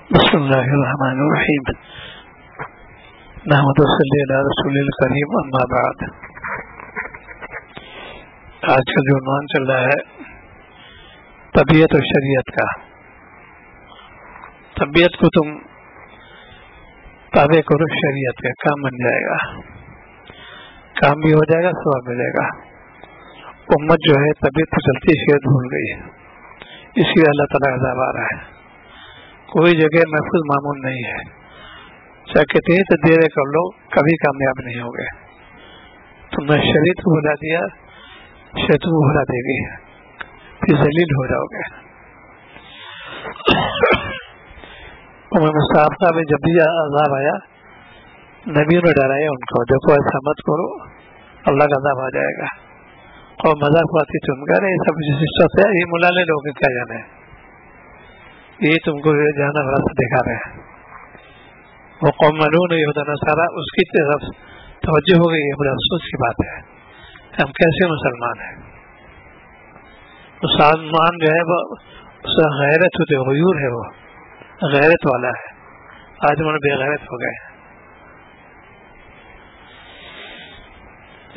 بسم اللہ الرحمن الرحیم نحمد صلی علی رسول الکریم اما بعد. آج کا جو عنوان چل رہا ہے طبیعت اور شریعت کا. طبیعت کو تم تابع کرو شریعت کا، کام بن جائے گا، کام بھی ہو جائے گا، ثواب ملے گا. امت جو ہے طبیعت کو چلتی شریعت بھول گئی ہے، اس لیے اللہ تعالیٰ عذاب آ رہا ہے. کوئی جگہ محفوظ معمول نہیں ہے، چاہے کتنی تدبیر کر لو کبھی کامیاب نہیں ہوگے. تم نے شریعت کو بھلا دیا، شریعت کو بھلا دے گی، پھر ذلیل ہو جاؤ گے. مسابقہ میں جب بھی عذاب آیا نبیوں نے ڈرایا ان کو، دیکھو ایسا مت کرو اللہ کا عذاب آ جائے گا. اور مذاق آتی تم کہہ رہے سب سسٹم ہے، یہ ملا لے لوگ کیا جانے، یہ تم کو جانا راستہ دکھا رہے ہیں. وہ قوم معلوم یہود نصارا اس کی طرف توجہ ہو گئی. یہ بڑا افسوس کی بات ہے، ہم کیسے مسلمان ہیں. مسلمان جو ہے وہ غیرت ہوتے غیور ہے، وہ غیرت والا ہے. آج انہوں نے بے غیرت ہو گئے.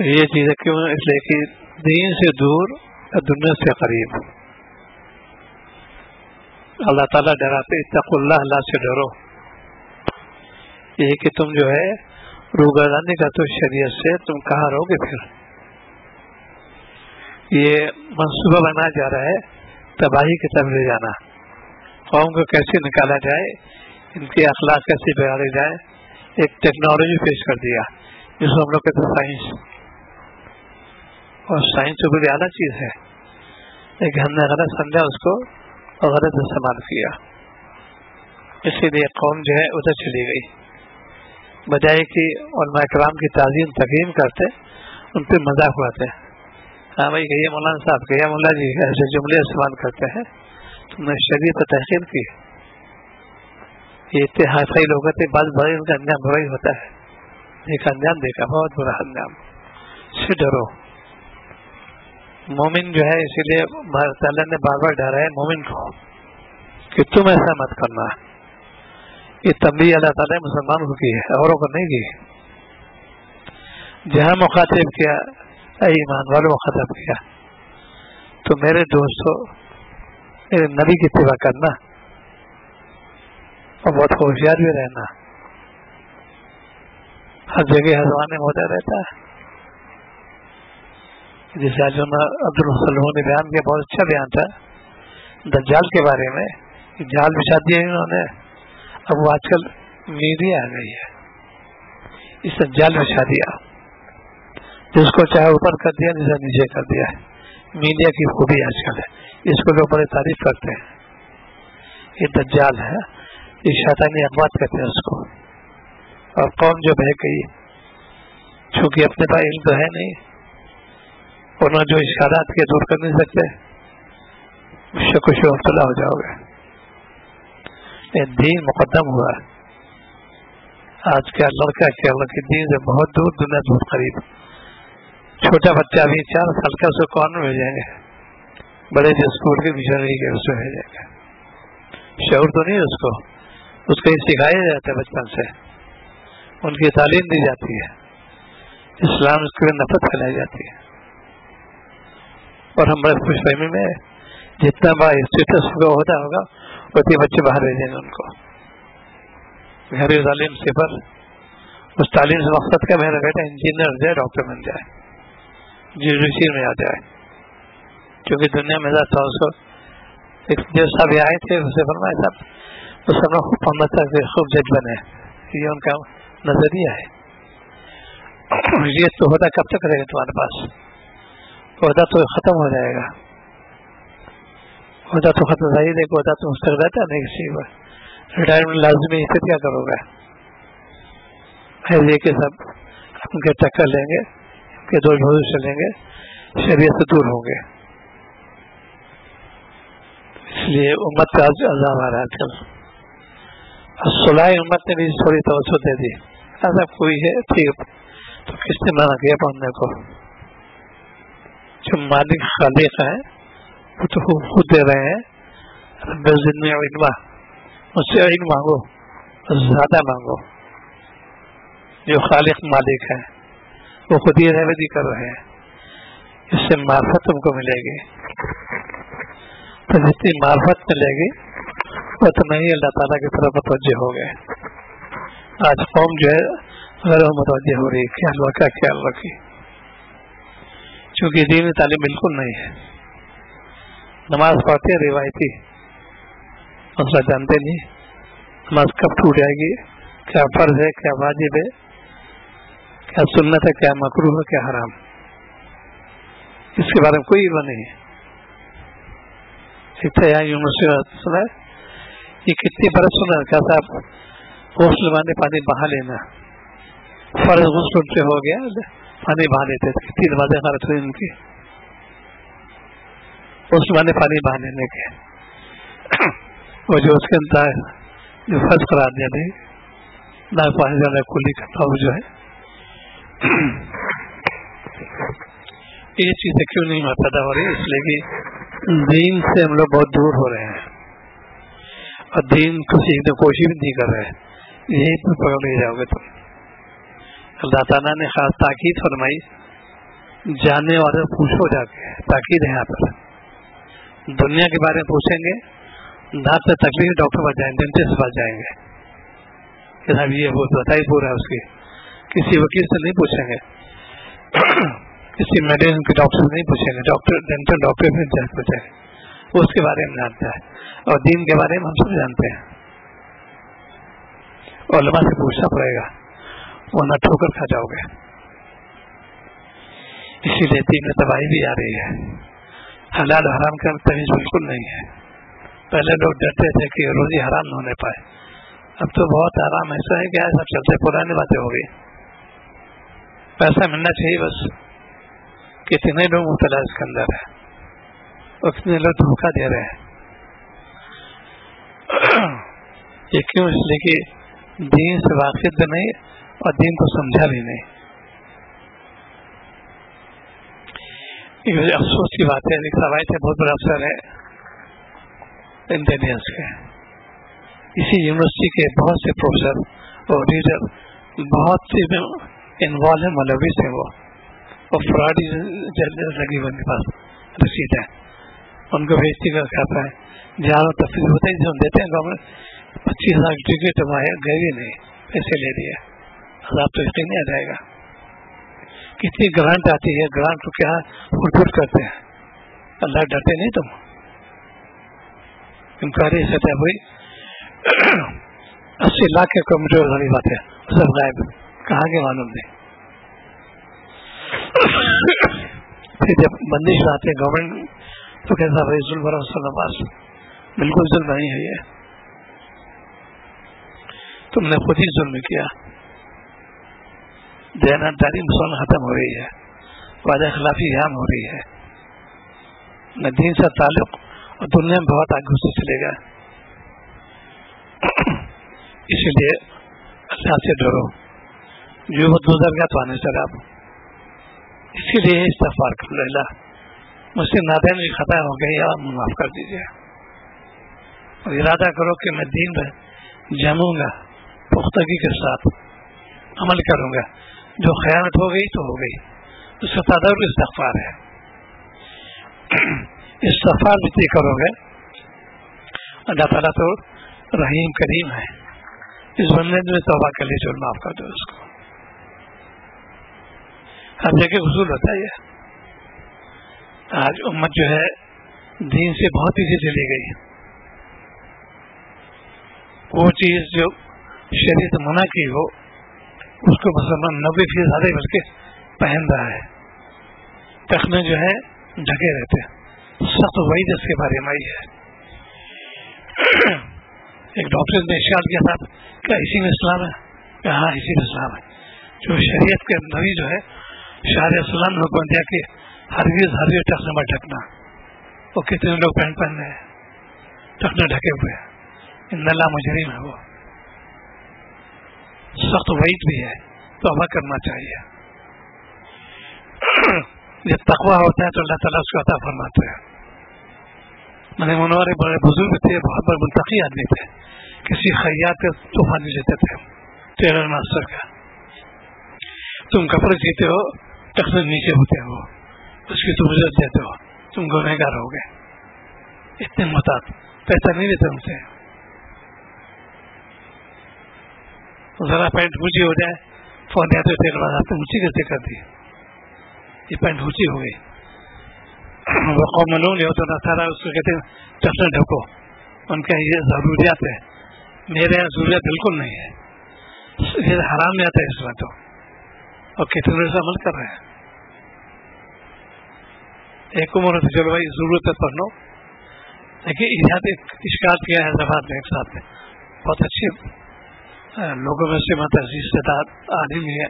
یہ چیزیں کیوں؟ اس لیے کہ دین سے دور، دنیا سے قریب. اللہ تعالیٰ ڈراتے اتقوا اللہ، اللہ سے ڈرو. یہ کہ تم جو ہے روگردانی کا تو شریعت سے تم کہاں رہو گے. پھر یہ منصوبہ بنایا جا رہا ہے تباہی کی طرف لے جانا. قوم کو کیسے نکالا جائے، ان کے اخلاق کیسے بگاڑے جائے. ایک ٹیکنالوجی پیش کر دیا جس کو ہم لوگ کہتے ہیں سائنس. اور سائنس تو بڑی اعلیٰ چیز ہے، لیکن ہم نے غلط سمجھا اس کو اور غلط استعمال کیا. اسی لیے قوم جو ہے ادھر چلی گئی. بجائے کہ علماء کرام کی تعظیم تقریم کرتے، ان پہ مذاق اڑاتے ہیں. ہاں بھائی کہیے مولانا صاحب، کہیے مولا جی، ایسے جملے استعمال کرتے ہیں. تم نے شریعت تحقیر کی. یہ اتحادی لوگ ہوتے، بعض بڑے ان کا انجام برا ہی ہوتا ہے. ایک انجام دیکھا، بہت برا انجام. سے ڈرو. مومن جو ہے، اسی لیے تعالیٰ نے بار بار ڈرا ہے مومن کو کہ تم ایسا مت کرنا. یہ تنبیہ اللہ تعالیٰ نے مسلمان کو کی ہے، اوروں کو نہیں کی. جہاں مخاطب کیا اے ایمان والوں مخاطب کیا، تو میرے دوستو میرے نبی کی اتباع کرنا اور بہت ہوشیار بھی رہنا. ہر جگہ ہر زمانے میں ہوتا رہتا ہے. جیسے آج عبدالسلم نے بیان کیا، بہت اچھا بیان تھا دجال کے بارے میں. جال بچھا دیا انہوں نے. اب وہ آج کل میڈیا آ گئی ہے، اس نے جال بچھا دیا، جس کو چاہے اوپر کر دیا، جسے نیچے کر دیا. میڈیا کی خوبی آج کل ہے، اس کو لوگ بڑے تعریف کرتے ہیں. یہ دجال ہے، یہ شیطانی اقوات کہتے ہیں اس کو. اور قوم جو بہک گئی، چونکہ اپنے پاس علم تو ہے نہیں، انہوں جو اشارات کے دور کر نہیں سکتے، شک و شبہ مبتلا ہو جاؤ گے. دین مقدم ہوا. آج کا لڑکا کیا اللہ کے دین سے بہت دور، دنیا بہت قریب. چھوٹا بچہ ابھی 4 سال کا، اس کو کون میں بھیجیں گے؟ بڑے جو اسکول کے مشنری کے اس میں بھیجیں گے. شعور تو نہیں اس کو یہ سکھایا جاتا ہے بچپن سے، ان کی تعلیم دی جاتی ہے، اسلام اس کے نفرت پھیلائی جاتی ہے. اور ہم بڑے خوش فہمی میں جتنا بڑا اسٹیٹس ہوتا ہوگا اتنے بچے باہر بھیجیں گے. ان کو گھر تعلیم صفر. اس تعلیم سے مقصد کا میرا بیٹا انجینئر جائے، ڈاکٹر بن جائے، جوڈیشری میں آ جائے. کیونکہ دنیا میں جاتا اس کو ایک جو صاحب آئے تھے اسے فرمایا صاحب اس میں خوب پمتا سے خوب جج بنے. یہ ان کا نظریہ ہے. یہ تو ہوتا کب تک رہے گا تمہارے پاس؟ ہوتا تو ختم ہو جائے گا. ہوتا تو ختم ظاہر ہے کہ ہوتا تو مستقل رہتا نہیں. کسی پر ریٹائرمنٹ لازمی ہے، کیا کرو گے؟ یہ کہ سب ان کے ٹکر لیں گے، ان کے دو بھوز چلیں گے، شریعت سے دور ہوں گے. اس لیے امت کا عذاب آ رہا ہے. کل صلاح امت نے بھی تھوڑی توجہ دے دی. ایسا کوئی ہے ٹھیک، تو کس نے منع کیا پڑھنے کو؟ جو مالک خالق ہیں وہ تو خود دے رہے ہیں. رب زدنی علما، مجھ سے علم مانگو، زیادہ مانگو. جو خالق مالک ہے وہ خود ہی رہبری کر رہے ہیں، اس سے معرفت تم کو ملے گی. تو جتنی معرفت ملے گی اتنا ہی اللہ تعالیٰ کی طرف متوجہ ہو گئے. آج قوم جو ہے غیر متوجہ ہو رہی ہے. خیال رکھا، خیال رکھی، چونکہ دینی تعلیم بالکل نہیں ہے. نماز پڑھتے روایتی، مسئلہ جانتے نہیں. نماز کب ٹوٹ جائے گی، کیا فرض ہے، کیا واجب ہے، کیا سنت ہے، کیا مکروہ ہے، کیا حرام، اس کے بارے میں کوئی علم نہیں ہے. یہاں یونیورسٹی سنا ہے، یہ کتنی برس سنا کیا صاحب غسل بانے پانی بہا لینا، فرض غسل سے ہو گیا پانی بہا لیتے تھے. کتنی نمازیں غلط ہوئی ان کی غسل بانے پانی بہا لینے کے. اور جو اس کے اندر جو فرض قرار دیا نہیں نہ پانی جانا کلی کرتا ہو جو ہے، یہ چیزیں کیوں نہیں پیدا ہو رہی؟ اس لیے کہ دین سے ہم لوگ بہت دور ہو رہے ہیں اور دین کو سیکھنے کی کوشش بھی نہیں کر رہے. یہی تو پکڑ لے جاؤ گے تم. اللہ تعالیٰ نے خاص تاکید فرمائی، جاننے والے پوچھو جا کے. تاکید ہے یہاں پر. دنیا کے بارے میں پوچھیں گے، دانت سے تکلیف ڈاکٹر پاس جائیں گے، ڈینٹسٹ پاس جائیں گے کہ صاحب یہ وہ بتائی پورا ہے اس کی. کسی وکیل سے نہیں پوچھیں گے، کسی میڈیسن کے ڈاکٹر سے نہیں پوچھیں گے، ڈاکٹر ڈینٹل ڈاکٹر سے پوچھیں گے. وہ اس کے بارے میں جانتا ہے اور دین کے بارے میں ہم سب جانتے ہیں. علماء سے پوچھنا پڑے گا ورنہ ٹھوکر کھا جاؤ گے. اسی لیے دین میں تباہی بھی آ رہی ہے. حلال حرام کا تمیز بالکل نہیں ہے. پہلے لوگ ڈرتے تھے کہ روزی حرام نہ ہونے پائے، اب تو بہت آرام ایسا ہے کہ سب چلتے پرانی باتیں ہو گئی. پیسہ ملنا چاہیے بس. کتنے لوگ مبتلا اس کے اندر ہے اور کتنے لوگ دھوکہ دے رہے ہیں. یہ کیوں؟ اس لیے کہ دین سے واقف بھی نہیں اور دین کو سمجھا بھی نہیں. یہ افسوس کی بات ہے. ایک روایت ہے، بہت بڑا افسر ہے انٹیلیجنس کے، اسی یونیورسٹی کے بہت سے پروفیسر اور ریڈر بہت سے انوالو ہیں، ملوث ہیں وہ، اور فراڈ لگی ہوئی ان کے پاس رسید ہے. ان کو بھیجتی کا کھاتا ہے، جہاں تفریح ہوتا ہے دیتے ہیں گورنمنٹ 25,000 کی ٹکٹ گئے بھی نہیں، پیسے لے لیے. آپ تو یقین نہیں آ جائے گا کتنی گرانٹ آتی ہے. گرانٹ کو کیا فٹ کرتے ہیں. اللہ ڈرتے نہیں تم؟ انکوائری سطح ہوئی 80 لاکھ کے کمزور والی بات ہے، سب غائب، کہاں کے معلوم نہیں. پھر جب بندش آتے ہیں گورنمنٹ تو کیسا بھائی ظلم پاس بالکل ظلم نہیں ہے، یہ تم نے خود ہی ظلم کیا. دیانتداری مسلمان ختم ہو رہی ہے، وعدہ خلافی عام ہو رہی ہے، نہ دین سے تعلق، اور دنیا میں بہت آگے سے چلے گا. اسی لیے اللہ سے ڈرو، جو وہ گزر گیا تو آنے سے آپ. اسی لیے استغفار کر لو، اللہ مجھ سے نادان کی خطا ہو گئی، آپ معاف کر دیجیے. اور ارادہ کرو کہ میں دین میں جموں گا، پختگی کے ساتھ عمل کروں گا. جو خیانت ہو گئی تو ہو گئی، اس کا تدبر استغفار ہے. استغفار جتنی کرو گے اللہ تعالیٰ تو رحیم کریم ہے، اس بندے میں توبہ کر لیجیے اور معاف کر دو اس کو. ہر جگہ حصول ہوتا ہے. آج امت جو ہے دین سے بہت پیچھے چلی گئی. وہ چیز جو شریعت منع کی ہو اس کو مسلمان 90% بلکہ پہن رہا ہے. تخنے جو ہے ڈھکے رہتے ہیں. سخت وعید اس کے بارے میں آئی ہے. ایک ڈاکٹر نے ارشاد کیا تھا کہ اسی میں اسلام ہے، کہ ہاں اسی میں اسلام ہے. جو شریعت کے نبی جو ہے شاہ اسلام نے حکم دیا کہ ہرگز ٹخنے میں ڈھکنا. وہ کتنے لوگ پہن رہے ہیں ٹخنے ڈھکے ہوئے ہیں. ان اللہ مجرم ہے. وہ سخت وعید بھی ہے، توبہ کرنا چاہیے. جب تقویٰ ہوتا ہے تو اللہ تعالیٰ اس کو عطا فرماتے ہیں. میں نے منور بڑے بزرگ تھے، بہت بڑے منتقی آدمی تھے. کسی خیاط کا تحفہ نہیں لیتے تھے، ٹیلر ماسٹر کا. تم کپڑے سیتے ہو، ٹخنے نیچے ہوتے ہو، اس کی تم عزت دیتے ہو، تم گنہگار ہو گئے. اتنے محتاط، پیسہ نہیں لیتے ان سے. ذرا پینٹ اونچی ہو جائے فون آتے ٹیلر والا، آپ نے اونچی کیسے کر دی؟ یہ پینٹ اونچی ہو گئی. وہ قوم معلوم ہوتا نہ سارا اس کو کہتے ہیں ٹخنے ڈھکو، ان کا یہ ضروریات ہے. میرے یہاں ضروریات بالکل نہیں ہے، یہ حرام میں آتا ہے اس میں تو، اور کتنے سے عمل کر رہے ہیں. ایک عمر ہوتی چلو بھائی ضرورت ہے پڑھ لو، لیکن ایجاد ایک اشکال کیا ہے حیدرآباد میں ایک ساتھ میں، بہت اچھے لوگوں میں سے مت عزیز سے آدمی ہے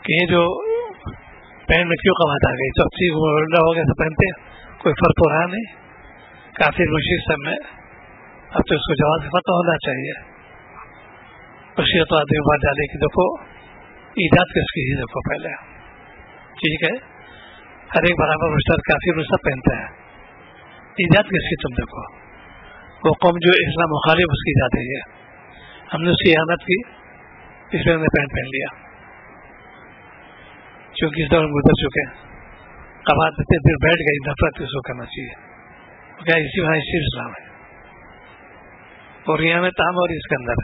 کہ یہ جو پین میں کیوں قوت آ گئی، چوتھی عمر ہو گیا تو پہنتے کوئی فرق ہو رہا نہیں. کافی مشکل سب میں اب تو اس کو جواز پتہ ہونا چاہیے. خوشی تو آدمی بات ڈالے کہ دیکھو ایجاد کس کی ہی دیکھو پہلے، ٹھیک ہے ہر ایک برابر مشترک کافی میں سب پہنتے ہیں، ایجاد کس کی تم دیکھو. وہ قوم جو اسلام مخالف اس کی ایجاد ہے، ہم نے اس کی احانت کی اس لیے ہم نے پینٹ پہن لیا، چونکہ اس دور میں گزر چکے ہیں. قبات اتنے دیر بیٹھ گئی، نفرت اس کو کرنا چاہیے. کیا اسی وہاں اسی اسلام ہے، اور یہاں میں تام اور اس کے اندر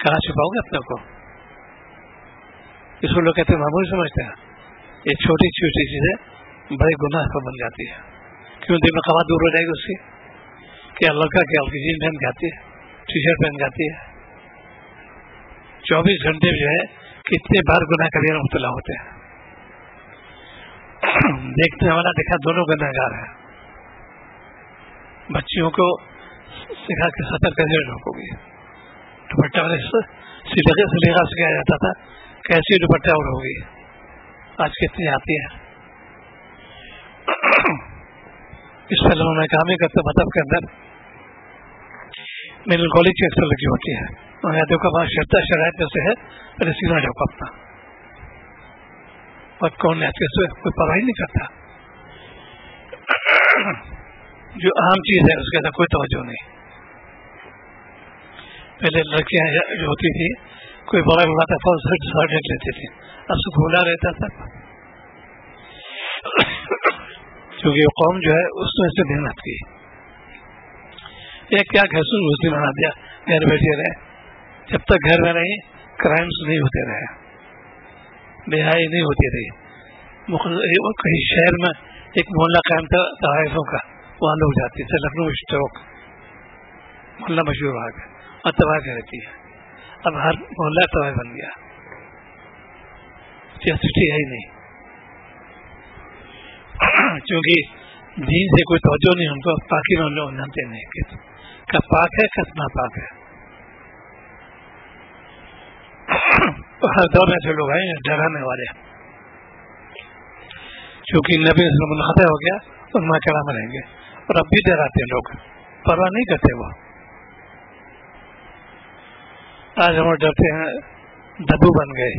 کہاں چھپاؤ گے اپنے کو؟ اس کو لوگ کہتے ہیں معمولی سمجھتے ہیں، ایک چھوٹی چھوٹی چیزیں بڑے گناہ پر بن جاتی ہے. کیوں دن میں قبات دور ہو جائے گی اس کی؟ کیا لڑکا کیا اس کی جین پہن کے آتی ہے، ٹی شرٹ پہن کے آتی ہے، 24 گھنٹے جو ہے کتنے بار گناہ کرنے میں مبتلا ہوتے ہیں. دیکھنے والا دیکھا دونوں گنہگار ہیں. بچیوں کو سکھا کے سطر کیسے ڈھوکو گی، دوپٹہ والے سلیقہ سکھایا جاتا تھا کیسے دوپٹہ اڑوگی، آج کتنی آتی ہے. اس فلموں میں کام ہی کرتے مطلب کے اندر میڈیکل کالج کی اکثر لگی ہوتی ہے، اور یادوں کا بات شرائط میں سے ہے پہلے سینا ڈھوکو اپنا، اور کون ہے کوئی پرواہ نہیں کرتا. جو عام چیز ہے اس کے اندر کوئی توجہ نہیں. پہلے لڑکیاں جو ہوتی تھی کوئی بڑا بڑا تھا فوج ڈھک لیتی تھی، اب سے کھولا رہتا تھا کیونکہ وہ قوم جو ہے اس میں سے محنت کی. یہ کیا گھر مسلم بنا دیا، گھر بیٹھے رہے، جب تک گھر میں رہی کرائمس نہیں ہوتے رہے، بے حیائی نہیں ہوتی رہی. کہیں شہر میں ایک محلہ قائم تھا طوائفوں کا، وہاں لوگ جاتے تھے، لکھنؤ اسٹوک محلہ مشہور آ گیا اور طوائف رہتی ہے. اب ہر محلہ طوائف بن گیا، سٹی ہے ہی نہیں، کیونکہ دین سے کوئی توجہ نہیں، ان کو پاکی میں لوگ جانتے نہیں کہ پاک ہے کتنا پاک ہے. ہر دور میں سے لوگ آئے ڈرانے والے، کیونکہ نبی صلی اللہ علیہ وسلم خطا ہو گیا ان میں کرام رہیں گے، اور اب بھی ڈراتے ہیں لوگ، پرواہ نہیں کرتے. وہ آج ہم ڈرتے ہیں، دبو بن گئے،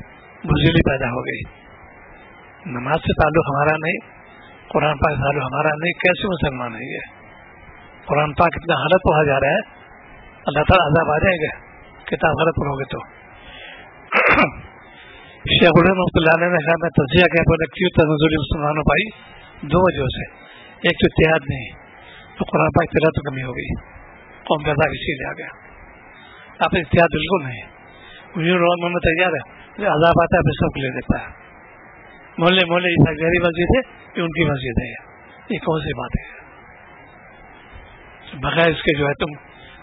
بزدلی پیدا ہو گئی. نماز سے تعلق ہمارا نہیں، قرآن پاک سے تعلق ہمارا نہیں، کیسے مسلمان ہے یہ؟ قرآن پاک اتنا غلط پڑھا جا رہا ہے، اللہ تعالیٰ عذاب آ جائے گا کتاب غلط پڑھو گے تو. شیخ رحمۃ اللہ علیہ نے کہا میں تجزیہ کیا بولے کیوں تنزل مسلمانوں پائی؟ دو وجہ سے، ایک تو اتحاد نہیں، تو قرآن پاک تیرا تو کمی ہو گئی، قوم کا عذاب اسی لیے آ گیا. آپ اتحاد بالکل نہیں، روز میں تیار ہے، عذاب آتا ہے پھر سب لے لیتا ہے. محلے محلے غیری مسجد ہے یہ ان کی مسجد ہے، یہ کون سی بات ہے؟ بغیر اس کے جو ہے تم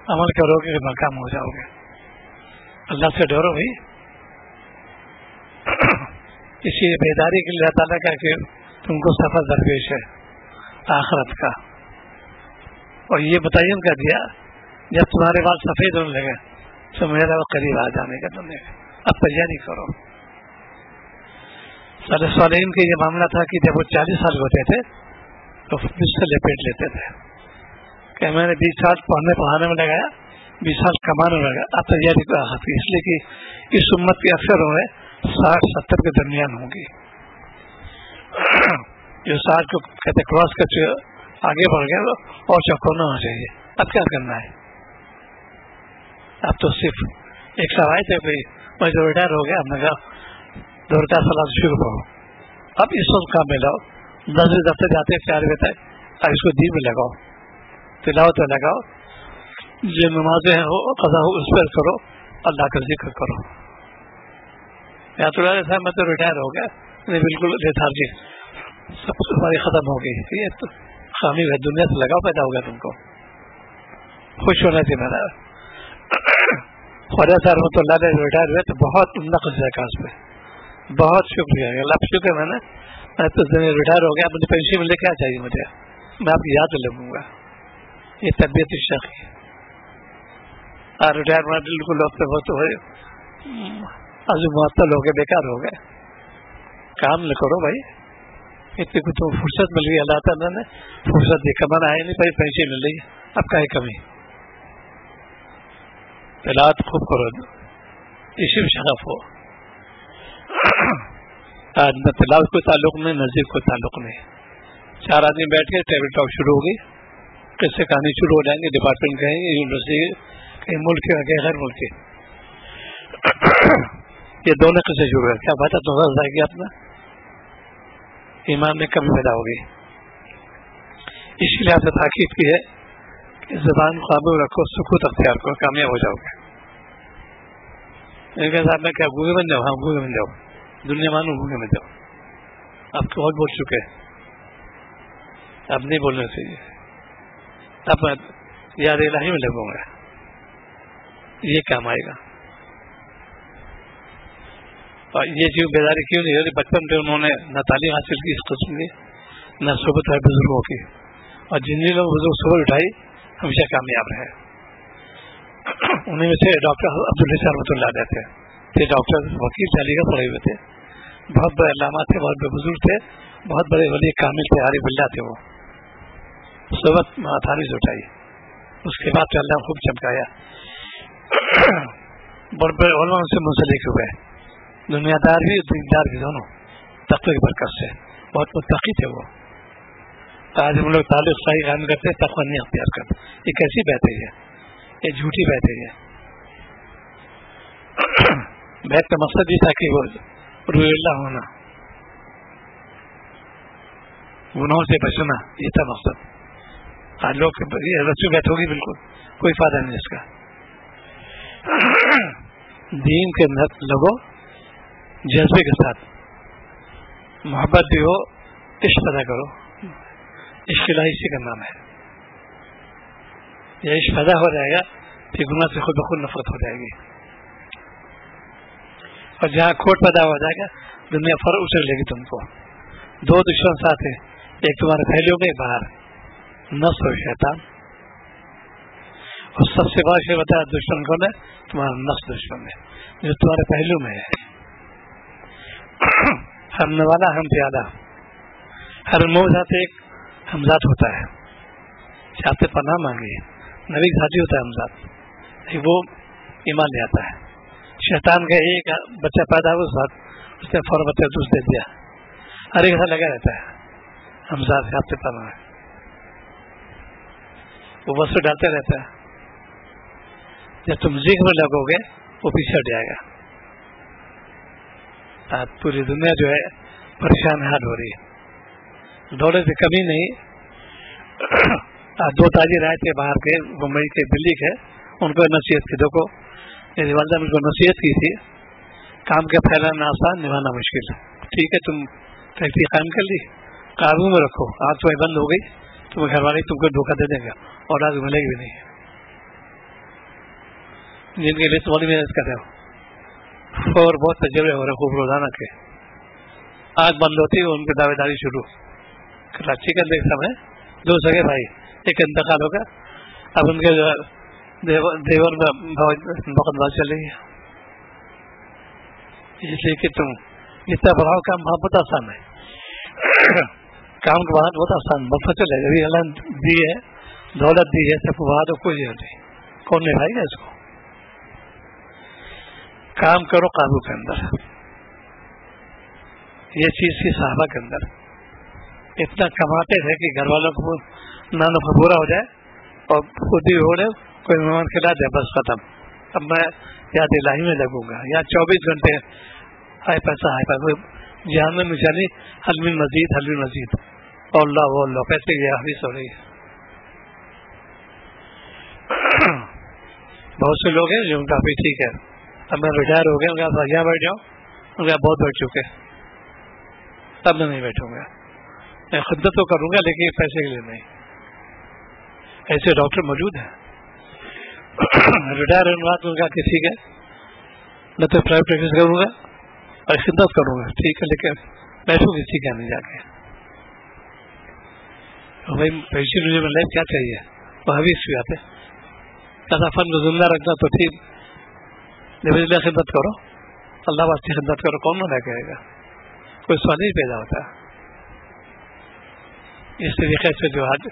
عمل کرو گے ناکام ہو جاؤ گے. اللہ سے ڈرو بھائی. اسی بیداری کے لیے اللہ تعالیٰ کا کہ تم کو سفر درپیش ہے آخرت کا. اور یہ متعین کر دیا جب تمہارے بال سفید ہونے لگے تو میرا قریب آ جانے کا تم نے اب تیاری کرو. صالحین کے یہ معاملہ تھا کہ جب وہ 40 سال ہوتے تھے تو سے لپیٹ لیتے تھے کہ میں نے 20 سال پڑھانے میں لگایا، 20 سال کمانے میں لگایا، اب تیاری کو آخر کی. اس لیے کہ اس امت کے اکثر عمریں 60-70 کے درمیان ہوں گی. جو 60 کو کہتے کراس کر آگے بڑھ گیا اور چوکنا ہونا چاہیے، اب کیا کرنا ہے؟ اب تو صرف ایک سوال تھے بھائی میں جو ریٹائر ہو گیا، ہم نے کہا 2000 شروع کرو. اب اس وقت کام میں لاؤ، 10 بجے دفتر جاتے 4 بجے تک، اب اس کو دین میں لگاؤ، تلاوت میں لگاؤ، جو نمازیں ہو قضا ہو اس پر کرو، اللہ کا ذکر کرو. یا تو صاحب میں تو ریٹائر ہو گیا، نہیں بالکل لیتھارجی، سب کچھ ہماری ختم ہو گئی. یہ تو خامی ہے، دنیا سے لگاؤ پیدا ہوگا تم کو، خوش ہونا چاہیے. میرا خواجہ صاحب رحمۃ اللہ علیہ ریٹائر ہوئے تو بہت عمدہ قصہ کا اس پہ بہت شکریہ. اللہ کا شکر ہے. میں تو ریٹائر ہو گیا، مجھے پینشن ملے کیا چاہیے مجھے، میں آپ کی یاد لگوں گا. یہ طبیعت شخص اور ریٹائرمنٹ بالکل وقت معطل ہو گئے، بیکار ہو گئے. کام نہ کرو بھائی، اتنی کچھ فرصت مل گئی، اللہ تعالیٰ نے فرصت دی، کمانا آئے نہیں بھائی، پینشن مل رہی ہے، اب کا ہے کمی. تلاوت خوب کرو، اسی میں شغف ہو. نہ تلاوت کوئی تعلق نہیں، نہ ذکر کوئی تعلق نہیں. 4 آدمی بیٹھ کے ٹیبل ٹاک شروع ہوگی، قصے کہانی شروع ہو جائیں گے، ڈپارٹمنٹ کہیں گے، یونیورسٹی کہیں ملک کے کہیں غیر ملک کے. یہ دونوں قصے شروع ہے، کیا بات ہے؟ تو غرض آئے گی اپنا ایمان میں کمی پیدا ہوگی. اس لیے آپ سے تاکید کی ہے کہ زبان قابو رکھو، سکوت اختیار کرو، کامیاب ہو جاؤ گے. صاحب میں کیا گوگے بن جاؤ؟ ہاں گوگے بن جاؤ، دنیا مانو گوگے بن جاؤ. آپ تو بہت بول چکے، اب نہیں بولنا چاہیے. اب یاد الہی میں لگوں گا، یہ کام آئے گا. اور یہ چیز بیداری کیوں نہیں ہوتی؟ بچپن میں انہوں نے نہ تعلیم حاصل کی اس قسم کی، نہ صحبت ہے بزرگوں کی، اور جن لوگ بزرگ صحبت اٹھائی ہمیشہ کامیاب رہے. انہیں میں سے ڈاکٹر عبدالحسین رحمۃ اللہ علیہ تھے. یہ ڈاکٹر وکیل تھے، علی گڑھ پڑھے ہوئے تھے، بہت بڑے علامہ تھے، بہت بڑے بزرگ تھے، بہت بڑے ولی کامل تھے، عارف اللہ تھے. وہ صحبت تھاریز اٹھائی، اس کے بعد اللہ خوب چمکایا. بڑے بڑے علماء سے منسلک ہوئے، دنیا دار بھی دیندار بھی، دونوں تقوی کی برکت سے بہت متقی تھے. وہ آج ہم لوگ تعلق صحیح قائم کرتے ہیں، تقوی نہیں اختیار کرتے. یہ کیسی باتیں ہے؟ یہ جھوٹی باتیں ہے. بیت کا مقصد یہ تھا کہ وہ روح اللہ ہونا، گناہوں سے بچنا، یہ تھا مقصد. آج لوگ رسو بیت ہوگی، بالکل کوئی فائدہ نہیں اس کا. دین کے اندر لگو جذبے کے ساتھ، محبت بھی ہو، عشق پیدا کرو. عشق الہی اسی کا نام ہے. یہ عشق پیدا ہو جائے گا پھر گناہ سے خود بخود نفرت ہو جائے گی. اور جہاں کھوٹ پیدا ہو جائے گا دنیا فر اچھل لے گی تم کو. 2 دشمن ساتھ ہیں، ایک تمہارے پہلو میں، باہر نفس اور شیطان. اور سب سے بڑا بتا دشمن کون ہے؟ تمہارا نفس دشمن ہے، جو تمہارے پہلو میں ہے. ہم نوالا، ہم پیادہ، ہر موضوع ایک ہمزاد ہوتا ہے. چاہتے پناہ مانگی، نبی ساتھی ہوتا ہے ہمزاد، وہ ایمان لے آتا ہے. شیطان کا ایک بچہ پیدا ہوا، اس نے فوراً بچہ دوست دے دیا، ہر ایک ایسا لگا رہتا ہے. ہمزاد چاہتے پناہ ہے، وہ بس ڈالتے رہتا ہے. جب تم ذکر میں لگو گے وہ پیچھے ہٹ جائے گا. آج پوری دنیا جو ہے پریشان حال ہو رہی ہے، دولت کی کمی نہیں. 2 تاجر آئے تھے باہر کے، بمبئی کے، دلی کے، ان کو نصیحت کی. دیکھو میری والدہ نے ان کو نصیحت کی تھی، کام کا پھیلانا آسان، نبھانا مشکل. ٹھیک ہے، تم فیکٹری قائم کر لی، قابو میں رکھو، آج تمہیں بند ہو گئی، تمہیں گھر والے تم کو دھوکہ دے دیں گے اور آج ملے گی بھی نہیں. جن کے لیے تمہاری محنت کر رہے ہو اور بہت تجربے ہو رہے خوب روزانہ کے، آج بند ہوتی ہے ان کی دعوے داری شروع. کراچی کا دیکھ سمے 2 سگے بھائی، ایک انتقال ہوگا، اب ان کے دیور میں مقدمہ چل رہی ہے. اس لیے کہ تم جتنا بڑھاؤ کام بہت آسان ہے، کام کے بعد بہت آسان، بہت چلے گا. اللہ دی ہے، دولت دی ہے، سب وہاں تو کوئی نہیں، کون نبھائے گا اس کو؟ کام کرو قابو کے اندر. یہ چیز کی صحابہ کے اندر اتنا کماتے تھے کہ گھر والوں کو نانو پورا ہو جائے اور خود ہی ہو رہے کوئی مہمان کھلا دے بس ختم. اب میں یاد الہی میں لگوں گا. یا 24 گھنٹے ہائی پیسہ جہان میں چلی حل من مزید اللہ پیسے یہ حدیث ہو رہی ہے. بہت سے لوگ ہیں جو ان کا بھی ٹھیک ہے. اب میں ریٹائر ہو گیا ان کا یہاں بیٹھ جاؤں, ان کا بہت بیٹھ چکے, تب میں نہیں بیٹھوں گا. میں خدمت تو کروں گا لیکن پیسے کے لیے نہیں. ایسے ڈاکٹر موجود ہیں ریٹائر ہونے بعد ان کا کسی کے میں تو پرائیویٹ پریکٹس کروں گا اور خدمت کروں گا, ٹھیک ہے, لیکن بیٹھوں گی ٹھیک ہے نہیں جا کے. بھائی پیشی میں لائف کیا چاہیے, وہ حدیث بھی آتے کیسا فن کو زندہ رکھنا تو ٹھیک, لیکن خدمت کرو, اللہ واسطے خدمت کرو, کون نہ کہے گا, کوئی سوال نہیں پیدا ہوتا. اس طریقے سے جو آج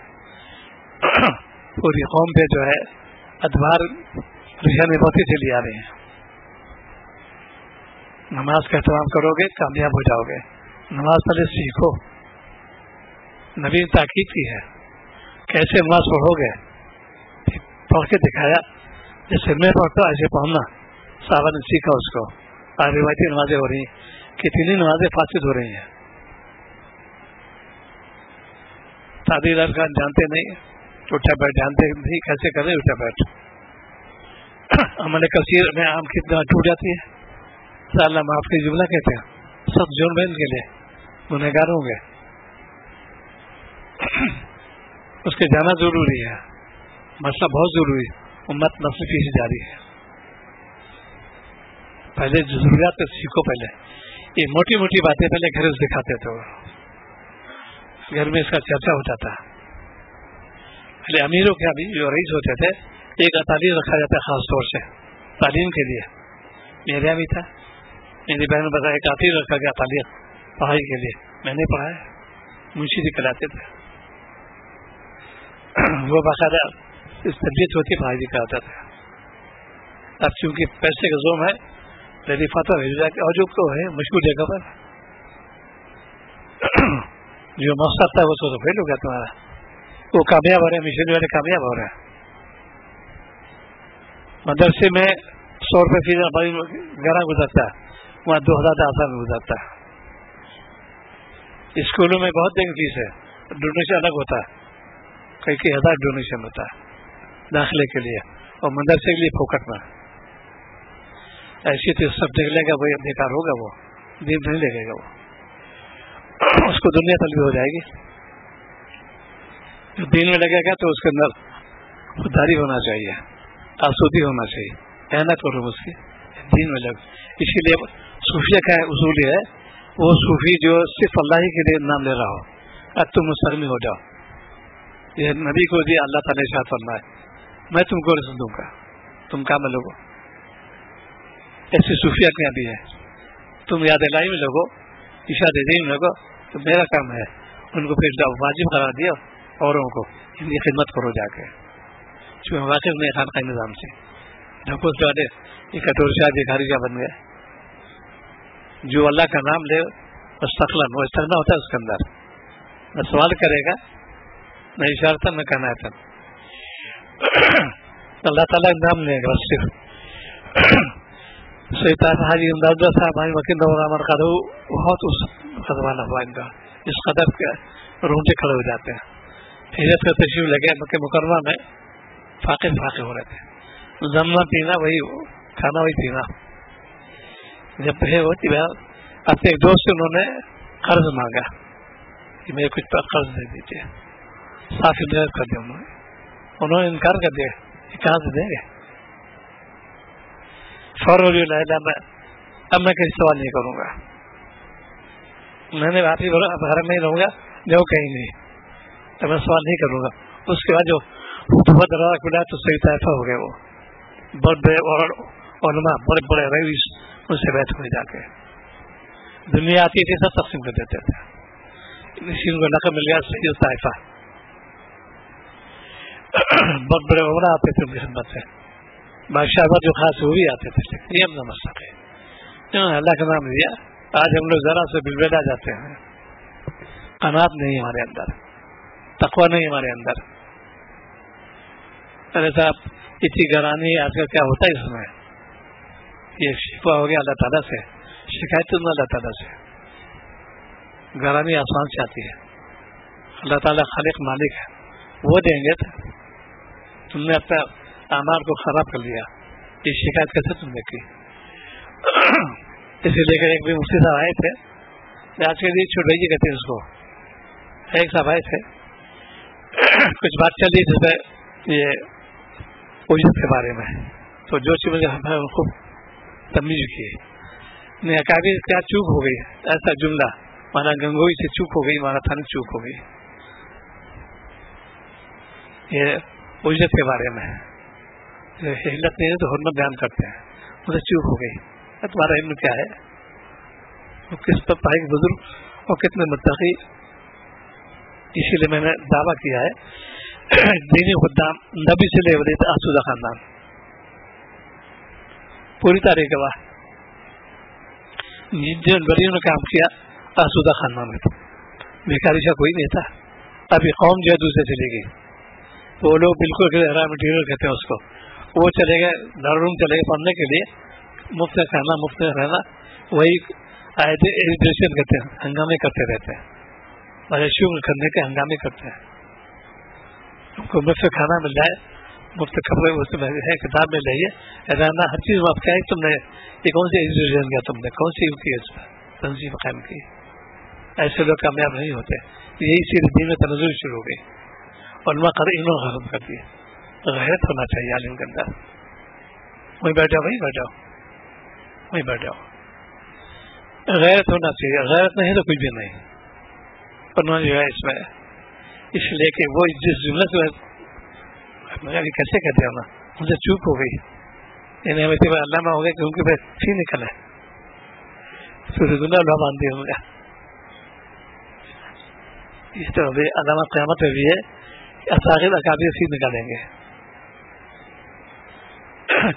پوری قوم پہ جو ہے ادوار رجحان بہت چلی آ رہی ہیں. نماز کا اہتمام کرو گے کامیاب ہو جاؤ گے. نماز پہلے سیکھو, نبی نے تاکید کی ہے کیسے نماز پڑھو گے, پڑھ کے دکھایا جیسے میں پڑھتا ایسے پڑھنا. صحابہ نے سیکھا اس کو. آج روایتی نمازیں ہو رہی ہیں, کتنی نمازیں فاسد ہو رہی ہیں. تعدیل ارکان جانتے نہیں, اٹھا بیٹھ جانتے نہیں کیسے کریں, اٹھا بیٹھ. عمل کثیر میں عام کی ٹوٹ جاتی ہے. اللہ معاف کی جملہ کہتے ہیں, سب جرم ہے ان کے لیے, گنہگار ہوں گے. اس کے جانا ضروری ہے, مسئلہ بہت ضروری ہے. امت مسئلے پیچھے جا رہی ہے. پہلے ضروریات سیکھو. پہلے یہ موٹی موٹی باتیں پہلے گھر سے دکھاتے تھے, گھر میں اس کا چرچا ہوتا تھا. پہلے امیروں کے ابھی جو رئیس ہوتے تھے ایک تعلیم رکھا جاتا ہے خاص طور سے تعلیم کے لیے. میرے یہاں بھی تھا, میری بہن نے بتایا ایک تعلیم رکھا گیا تعلیم پڑھائی کے لیے. میں نے پڑھا ہے, منشی کراتے تھے. وہ باقاعدہ اس تربیت ہوتی پڑھائی کراتا تھا. اب چونکہ پیسے کا زوم ہے میری فتح بھیج جا کے اور جو کو ہے مشکل جگہ پر جو مقصد تھا وہ تو فیل ہو گیا تمہارا. وہ کامیاب ہو رہے ہیں, مشن والے کامیاب ہو رہے ہیں. مدرسے میں 100 روپے فیس گھر گزرتا ہے, وہاں 2010 میں گزرتا ہے. اسکولوں میں بہت دن فیس ہے, ڈونیشن الگ ہوتا ہے, کئی ہزار ڈونیشن ہوتا ہے داخلے کے لیے, اور مدرسے کے لیے پھوکٹ میں. ایسی تو سب دیکھ لے گا, وہی بیکار ہوگا, وہ دین نہیں لگے گا, وہ اس کو دنیا طلبی ہو جائے گی. جو دین میں لگے گا تو اس کے اندر خودداری ہونا چاہیے, آسودی ہونا چاہیے, محنت کرو اس کی دین میں لگ. اسی لیے صوفیہ کا اصول یہ ہے, وہ صوفی جو صرف اللہ ہی کے لیے نام لے رہا ہو, اب تم مستغنی ہو جاؤ. یہ نبی کو دیا اللہ تعالیٰ ارشاد فرمائے, میں تم کو رزق دوں گا, تم کام میں لوگو. ایسی صوفیت میں ابھی ہے, تم یاد الہی میں لوگو, ارشاد دین میں لوگو, تو میرا کام ہے ان کو پھر واجب قرار دیا اوروں کو ان کی خدمت کرو جا کے. چونکہ واقف میں خان کا نظام سے ڈھکوس والے یہ کٹور شاہ بھکاری کا بن گئے. جو اللہ کا نام لے مستقلن, وہ استغنا ہوتا ہے اس کے اندر, نہ سوال کرے گا نہ اشارتا نہ کہنا ہے. اللہ تعالیٰ نام لے گا بس صرف. سیدنا حاجی امداد صاحب بھائی وکیل رحمان قادو بہت اس خزانہ ہوا ان کا, اس قدر کے رونگٹے کھڑے ہو جاتے ہیں. ہجرت کا تشریف لگے مکہ مکرمہ میں, فاقے ہو رہے تھے. زمنا پینا وہی, کھانا وہی پینا. جب ہوتی ہے اپنے ایک دوست سے انہوں نے قرض مانگا کہ میرے کچھ قرض دے دیجیے, صاف محنت کر دیا. انہوں نے انکار کر دیا, کہاں سے دیں گے. فوراً اب میں کسی سوال نہیں کروں گا, میں نے آپ ہی گھر میں ہی رہوں گا, جاؤ کہیں نہیں, تو میں سوال نہیں کروں گا. اس کے بعد جو بہت رہا کھلا تو صحیح طائفہ ہو گئے, وہ بہت بڑے علماء بڑے بڑے رئیس ان سے بیٹھ ہوئے جا کے دنیا آتی تھی سب تقسیم کر دیتے تھے. اسی کو نقل مل گیا صحیح طائفہ, بہت بڑے عمرہ آتے تھے ان کی خدمت سے. بادشاہ جو خاص وہ بھی آتے تھے. یہ ہم سمجھ سکے اللہ کا نام لیا. آج ہم لوگ ذرا سے بلبلا جاتے ہیں, قناعت نہیں ہمارے اندر, تقویٰ نہیں ہمارے اندر. ارے صاحب اتنی گرانی آج کل کیا ہوتا ہے اس میں؟ یہ شفا ہو گیا اللہ تعالیٰ سے، شکایت تم اللہ تعالیٰ سے. گرانی آسمان سے آتی ہے، اللہ تعالیٰ خالق مالک ہے، وہ دیں گے. تم نے اپنا اعمال کو خراب کر لیا، یہ شکایت کیسے تم نے کی؟ اسی لے کر ایک بھی مفتی صاحب آئے تھے، آج کے لیے چھوٹ بھائی کہتے ہیں اس کو. ایک صاحب آئے تھے، کچھ بات چل رہی جیسے یہ اجرت کے بارے میں، تو جو چیز مجھے ان کو تمیز کی نے کہا کیا چوک ہو گئی، ایسا جملہ مانا گنگوئی سے چوک ہو گئی، مانا تھن چوک ہو گئی. یہ اجرت کے بارے میں حلت نہیں ہے تو حرمت بیان کرتے ہیں، مجھے چوک ہو گئی. تمہارا علم کیا ہے؟ کس پر پائے بزرگ اور کتنے متقی. اسی لیے میں نے دعویٰ کیا ہے دینی خدام نبی سے لے بڑے آسودہ خاندان پوری تاریخ گواہ، جن بڑیوں نے کام کیا آسودہ خاندان میں تھا، بھیکاری سا کوئی نہیں تھا. ابھی قوم جو ہے دوسرے چلی گئی تو وہ لوگ بالکل را مٹیریل کہتے ہیں اس کو، وہ چلے گئے دارالعلوم چلے گئے پڑھنے کے لیے، مفت میں کھانا مفت میں رہنا، وہی آئے تھے ایجوکیشن کرتے ہیں، ہنگامے کرتے رہتے ہیں، اور شکر کرنے کے ہنگامے کرتے ہیں. ان کو مفت کھانا مل جائے، مفت کپڑے اس میں ہے، کتاب مل رہی ہے، رہنا ہر چیز معاف کیا ہے. تم نے یہ کون سی ایجوکیشن کیا، تم نے کون سی کی اس میں تنظیم قائم کی؟ ایسے لوگ کامیاب نہیں ہوتے. یہی چیز دین میں تنظر شروع ہو گئی، علماء انہوں نے ختم کر دیا. غیرت ہونا چاہیے عالم کے اندر. وہیں بیٹھا وہیں بیٹھا وہیں بیٹھا غیرت ہونا چاہیے. غیرت نہیں تو کچھ بھی نہیں. انہوں نے جو ہے اس میں اس لیے کہ وہ جس جملے سے کیسے کہتے ہیں نا، ان سے چوک ہو گئی، یعنی ہمیں علامہ ہو گئے کہ ان کے پاس فی نکل ہے، پوری دنیا اللہ باندھی ہوں گا. اس طرح بھی علامہ قیامت میں بھی ہے، اساغر اکابر فی نکالیں گے.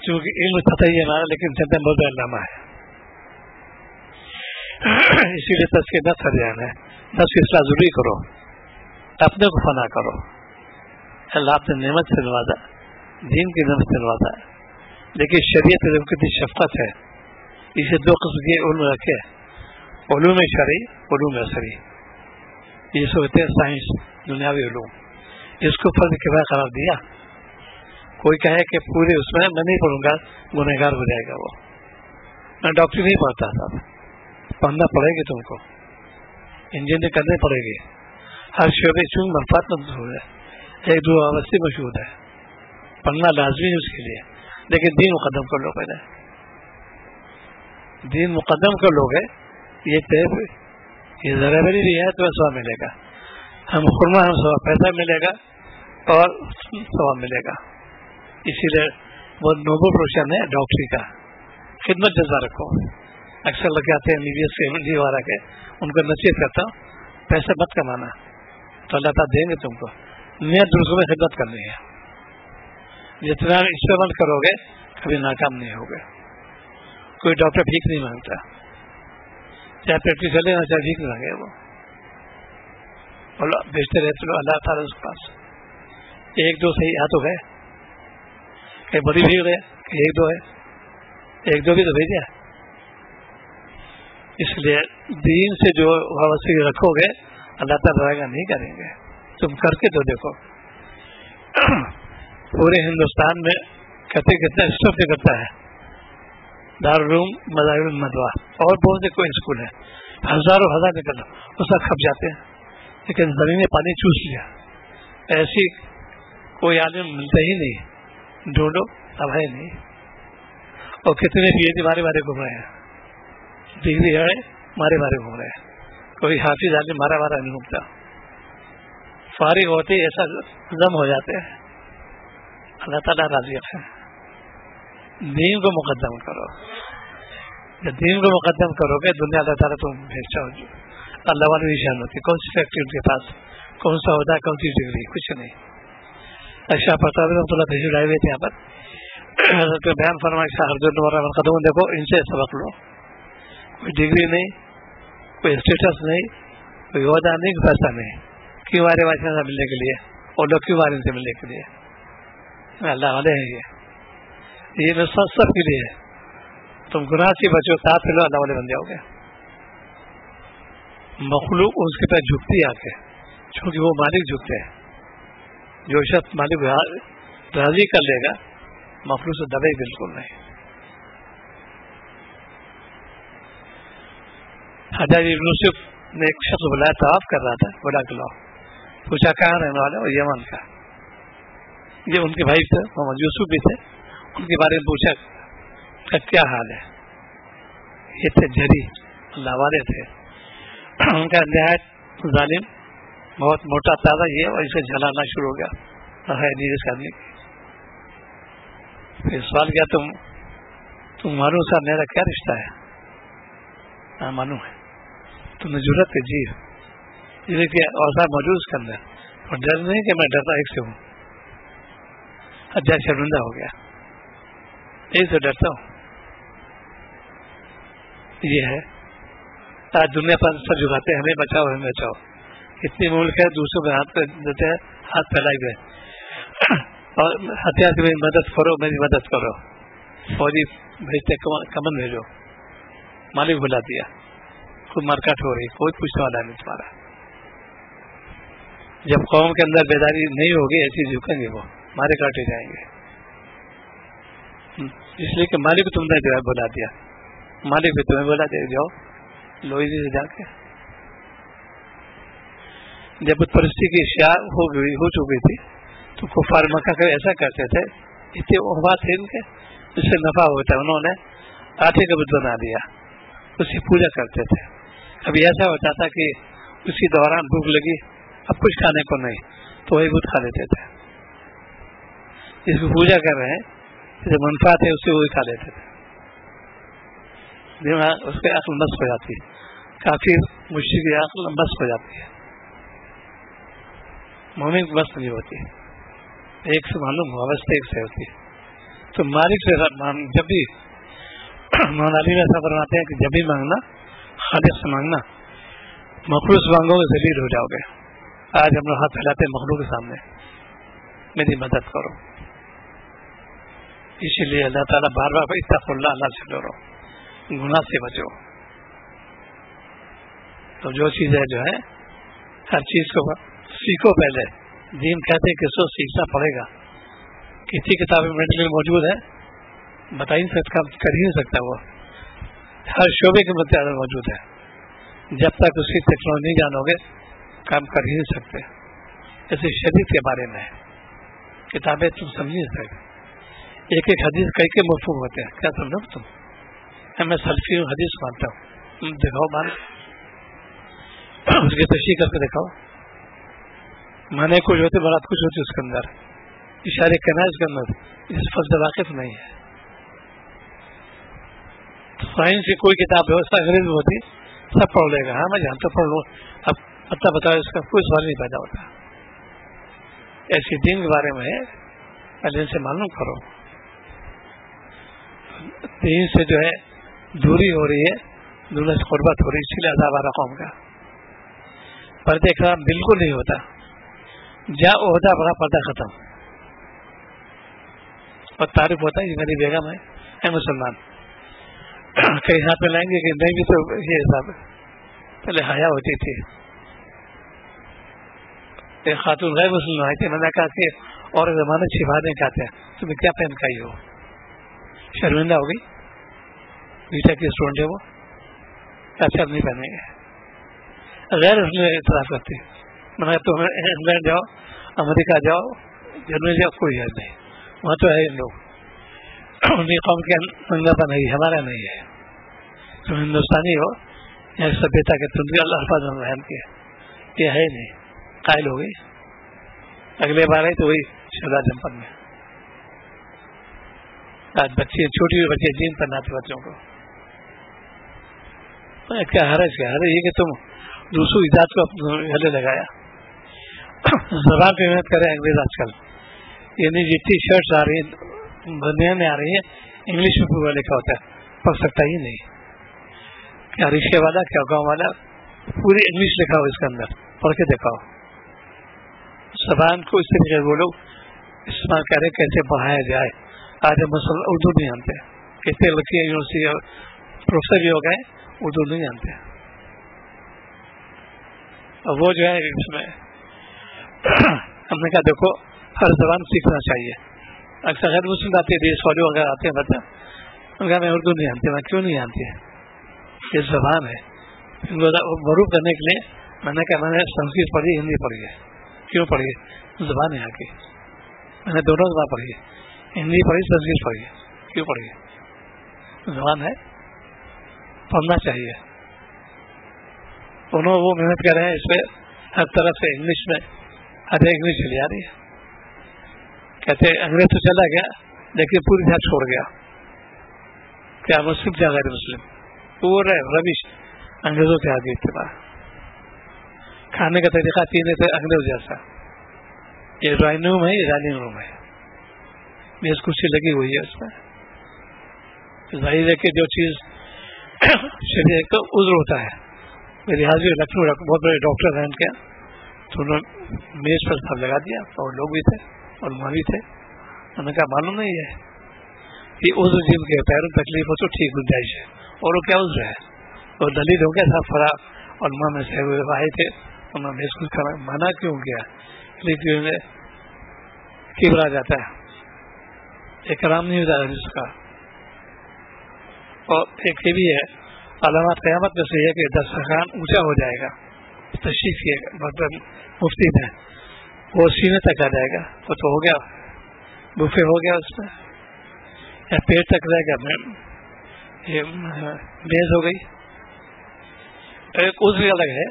چونکہ علم پتہ ہی ہے ہمارا، لیکن چندہ بہت علامہ ہے. اسی لیے تذکیہ نفس ابھیان ہے. نفس کی اصلاح ضروری کرو، اپنے کو فنا کرو. اللہ اپنے نعمت سے نوازا، دین کی نعمت سے نوازا، لیکن شریعت میں کتنی شفقت ہے. اسے دو قسم کے علم رکھے، علوم شرعی، علوم عصری. یہ سوچتے ہیں سائنس، دنیاوی علوم، اس کو فرض کفایہ قرار دیا. کوئی کہے کہ پورے اس میں نہیں پڑھوں گا، گنہگار ہو جائے گا. وہ میں ڈاکٹری نہیں پڑھتا تھا، پڑھنا پڑے گی، تم کو انجینئر کرنے پڑے گی. ہر شعبے چون منفات مشہور ہے، ایک دو وسیع مشہور ہے، پڑھنا لازمی ہے اس کے لیے. لیکن دین مقدم کر لو، پہلے دین مقدم کر لو گے، یہ ذرا بری رعایت میں ثواب ملے گا. ہم خرما ہم ثواب پیسہ ملے گا اور ثواب ملے گا. اسی لیے بہت نوبل پروفیشن ہے ڈاکٹری کا. خدمت جذبہ رکھو. اکثر لوگ آتے ہیں MBBS کے MD وغیرہ کے، ان کو نصیحت کرتا ہوں پیسہ مت کمانا، تو اللہ تعالیٰ دیں گے تم کو. نیت دوسروں میں خدمت کرنی ہے. جتنا استعمال کرو گے کبھی ناکام نہیں ہوگے. کوئی ڈاکٹر بھیک نہیں مانگتا، چاہے پریکٹس چلے نا چاہے بھیک نہیں مانگے. وہ بیچتے رہتے لو اللہ تعالیٰ کے پاس. ایک دو صحیح ہاتھ ہو گئے، کہ بڑی بھیڑ ہے کہ ایک دو ہے، ایک دو بھی تو بھیجے. اس لیے دین سے جو وابستگی رکھو گے اللہ تعالیٰ رائے گا نہیں کریں گے. تم کر کے تو دیکھو. پورے ہندوستان میں کہتے کتنا اسٹف کرتا ہے، دارالعلوم، مدارس المدوا اور بہت سے کوئی اسکول ہے، ہزاروں ہزار نکل اس کا کھپ جاتے ہیں، لیکن زمین میں پانی چوس لیا. ایسی کوئی عالم ملتا ہی نہیں، ڈھونڈو اب ہے نہیں. اور کتنے PhD مارے مارے گھوم رہے ہیں، ڈگری ہے مارے مارے گھوم رہے ہیں. کوئی حافظ عالم مارا مارا نہیں گھومتا. فارغ ہوتے ایسا دم ہو جاتے ہیں. اللہ تعالیٰ راضی ہے. دین کو مقدم کرو. جب دین کو مقدم کرو گے دنیا اللہ تعالیٰ تم بھیجتا ہو. اللہ والی نشان ہوتی، کون سی فیکٹری ان کے پاس، کون سا عہدہ، کون سی ڈگری، کچھ نہیں. اشرف پرتاب رحمۃ اللہ تشریف لائے ہوئے تھے یہاں پر. حضرت بیان فرمایا ہر قدم دیکھو ان سے سبق لو. کوئی ڈگری نہیں، کوئی اسٹیٹس نہیں، کوئی عہدہ نہیں، کوئی پیسہ نہیں. کیوں آ رہے واشن سے ملنے کے لیے، اور لوگ کیوں آ رہے ان سے ملنے کے لیے؟ اللہ والے ہیں یہ نصیحت سب کے لیے ہے. تم گناہ سے بچو، ساتھ لو، اللہ والے بن جاؤ گے. مخلوق اس کے پاس جھکتی آ کے، چونکہ وہ مالک جھکتے ہیں. جو شخص مالک راضی کر لے گا مخلوق سے دبے بالکل نہیں. حجاج بن یوسف نے ایک شخص بلایا، طواف کر رہا تھا، بلا کے لاؤ. پوچھا کہاں رہنے والے؟ اور یمن کا. یہ ان کے بھائی تھے، محمد یوسف بھی تھے. ان کے بارے میں پوچھا کہ کیا حال ہے. یہ تھے جری، اللہ والے تھے. ان کا نہایت ظالم، بہت موٹا تازہ یہ، اور اسے جلانا شروع ہو گیا ہے نہیں اس آدمی کی. پھر سوال کیا تم مانو صاحب میرا کیا رشتہ ہے؟ ہاں مانو ہے. تم نے ضرورت ہے؟ جی. یہ کہ اوزار موجود اس کے اندر، اور ڈر نہیں کہ میں ڈرتا ایک سے ہوں. حجاج شرمندہ ہو گیا، ایک سے ڈرتا ہوں. یہ ہے آج دنیا پر سر جھکاتے ہیں، ہمیں بچاؤ ہمیں بچاؤ. اتنے ملک ہے دوسروں کے ہاتھ پہ دیتے ہیں، ہاتھ پھیلائے گئے اور ہتھیار سے میری مدد کرو، میری مدد کرو. فوجی بھیجتے، کمن بھیجو. مالک بلا دیا. کوئی مارکاٹ ہو رہی، کوئی پوچھنے والا نہیں تمہارا. جب قوم کے اندر بیداری نہیں ہوگی ایسی جھکیں گے، وہ مارے کاٹے جائیں گے. اس لیے کہ مالک تم نے جو ہے بلا دیا، مالک بھی تمہیں بلا دیا جاؤ لوہی سے جا کے. جب بت پرستی کی اشیاء ہو چکی تھی تو کفار مکہ کے ایسا کرتے تھے، اتنے اوقات تھے ان کے اس سے نفع ہوتا ہے. انہوں نے آٹے کا بت بنا دیا، اس کی پوجا کرتے تھے. ابھی ایسا ہوتا تھا کہ اسی دوران بھوک لگی، اب کچھ کھانے کو نہیں، تو وہی بت کھا لیتے تھے. جس کی پوجا کر رہے ہیں جو منفعت ہے اس سے وہی کھا لیتے تھے. دماغ اس کی عقل مست ہو جاتی ہے، کافی مشرک کی عقل مست ہو جاتی ہے، مومن مست نہیں ہوتی. ایک سے معلوم ہوا واسطے ایک سے ہوتی ہے. تو مالک سے جب بھی مولانا علی ایسا فرماتے ہیں کہ جب بھی مانگنا خالق سے مانگنا، مخلوق سے مانگو گے ذلیل ہو جاؤ گے. آج ہم لوگ ہاتھ پھیلاتے ہیں مخلوق کے سامنے، میری مدد کرو. اسی لیے اللہ تعالیٰ بار بار اتقوا اللہ، اللہ سے ڈرو، گناہ سے بچو. تو جو چیزیں جو ہے ہر چیز کو سیکھو. پہلے دین کہتے ہیں کہ سو سیکھنا پڑے گا. کسی کتاب میں موجود ہے بتا ہی نہیں سکتا، کر ہی نہیں سکتا. وہ ہر شعبے کے مطابق موجود ہے. جب تک اس کی ٹیکنالوجی نہیں جانو گے کام کر ہی نہیں سکتے. جیسے شریعت کے بارے میں کتابیں تم سمجھ نہیں سکتے. ایک ایک حدیث کئی کے مفہوم ہوتے ہیں. کیا سمجھو تم؟ میں سلفی ہوں، حدیث مانتا ہوں. دکھاؤ مان، اس کی تشریح کر کے دکھاؤ. مانے کچھ ہوتے برات کچھ ہوتی اس کے اندر، اشارے کرنا ہے اس کے اندر. اس فضل واقف نہیں ہے. سائنس کی کوئی کتاب ہے انگریزی میں ہوتی، سب پڑھ لے گا. ہاں میں جانتا پڑھ لوں، اب پتہ بتاؤ اس کا کوئی سوال نہیں پیدا ہوتا. ایسی دین کے بارے میں پہلے سے معلوم کرو. دین سے جو ہے دوری ہو رہی ہے، دنیا سے قربت ہو رہی ہے. اسی لیے عذاب آ رہا قوم کا. پردے کرام بالکل نہیں ہوتا. جا عہدہ بڑا پردہ ختم. اور تعریف ہوتا ہے یہ میری بیگم ہے مسلمان. کئی ہاتھ میں لائیں گے کہ نہیں بھی تو یہ حساب ہے. پہلے حیا ہوتی تھی. ایک خاتون غیر مسلم آئی تھی، میں نے کہا کہ اور زمانے چھپا نہیں چاہتے ہیں، تمہیں کیا پہن کا ہی ہو. شرمندہ ہو گئی. بیٹا کی اسٹوڈنٹ ہے وہ، اچھا نہیں پہنیں گے. غیر اس نے اعتراف کرتی. میں نے تم انگلینڈ جاؤ، امریکہ جاؤ، جرمنی جاؤ، کوئی یاد نہیں. وہاں تو ہے لوگ ان کی قوم کے منگا نہیں، ہمارا نہیں ہے. تم ہندوستانی ہو یا سبھیتا کے تم بھی اللہ حفاظ رحم کے، یہ ہے نہیں. قائل ہو گئی. اگلے بار آئی تو وہی شہزاد جمپر میں. آج بچے چھوٹی ہوئی بچے جین پہناتے بچوں کو. کیا حرج کیا ہے یہ کہ تم دوسروں ایجاد کو گلے لگایا. زبان پہ محنت کرے انگریز آج کل. یعنی جتنی شرٹس آ رہی ہیں بنیا میں آ رہی ہیں انگلش میں پورا لکھا ہوتا ہے، پڑھ سکتا ہی نہیں. کیا رکشے والا کیا گاؤں والا پوری انگلش لکھا ہو اس کے اندر، پڑھ کے دکھاؤ. زبان کو اس طریقے سے بولو استعمال کرے کیسے پڑھایا جائے. آج مثلا اردو نہیں جانتے, کتنے لڑکے یونیورسٹی پروفیسر بھی ہو گئے اردو نہیں جانتے. اور وہ جو ہے اس میں ہم نے کہا دیکھو ہر زبان سیکھنا چاہیے. اکثر غیر مسلم آتے ہیں, دیش والے وغیرہ آتے ہیں, بتا میں اردو نہیں جانتی. میں کیوں نہیں جانتی؟ یہ زبان ہے. ان کو معروف کرنے کے لیے میں نے کہا میں نے سنسکرت پڑھی, ہندی پڑھی ہے. کیوں پڑھی ہے؟ زبان ہے یہاں کی. میں نے دونوں زبان پڑھی ہے, ہندی پڑھی, سنسکرت پڑھی ہے. کیوں پڑھی ہے؟ زبان ہے, پڑھنا چاہیے. انہوں وہ محنت کر رہے ہیں اس پہ ہر طرف سے. انگلش میں ہر انگلش چلی آ رہی ہے. کہتے انگریز تو چلا گیا لیکن پوری طرح چھوڑ گیا. کیا مسلم کیا غیر مسلم پورے ربش انگریزوں کے آگے اتباع. کھانے کا طریقہ تین ہے انگریز جیسا. یہ ڈرائنگ روم ہے, یہ ڈائننگ روم ہے, میز کرسی لگی ہوئی ہے. اس میں ظاہر ہے کہ جو چیز شریعت کا عذر ہوتا ہے. میری حاضر لکھنؤ بہت بڑے ڈاکٹر ہیں ان کے, تو انہوں نے میز پر سب لگا دیا. اور لوگ بھی تھے اور مولوی تھے. انہوں نے کہا معلوم نہیں ہے یہ عذر جن کے پیروں تکلیف ہو تو ٹھیک گنجائش ہے, اور وہ کیا عذر ہے. اور دلیل ہو گیا تھا فرا اور ماں میں سے آئے تھے, انہوں نے اس کو منع کیوں کیا؟ لیکن کبر آ جاتا ہے, اکرام نہیں ہوتا اس کا. اور ایک یہ بھی ہے علامات قیامت میں سے یہ کہ دسترخوان اونچا ہو جائے گا. تشریف کیے مطلب مفتی میں وہ سینے تک آ جائے گا. وہ تو ہو گیا, بوفے ہو گیا اس میں, یا پیٹ تک رہے گا. یہ میز ہو گئی. ایک عذر الگ ہے,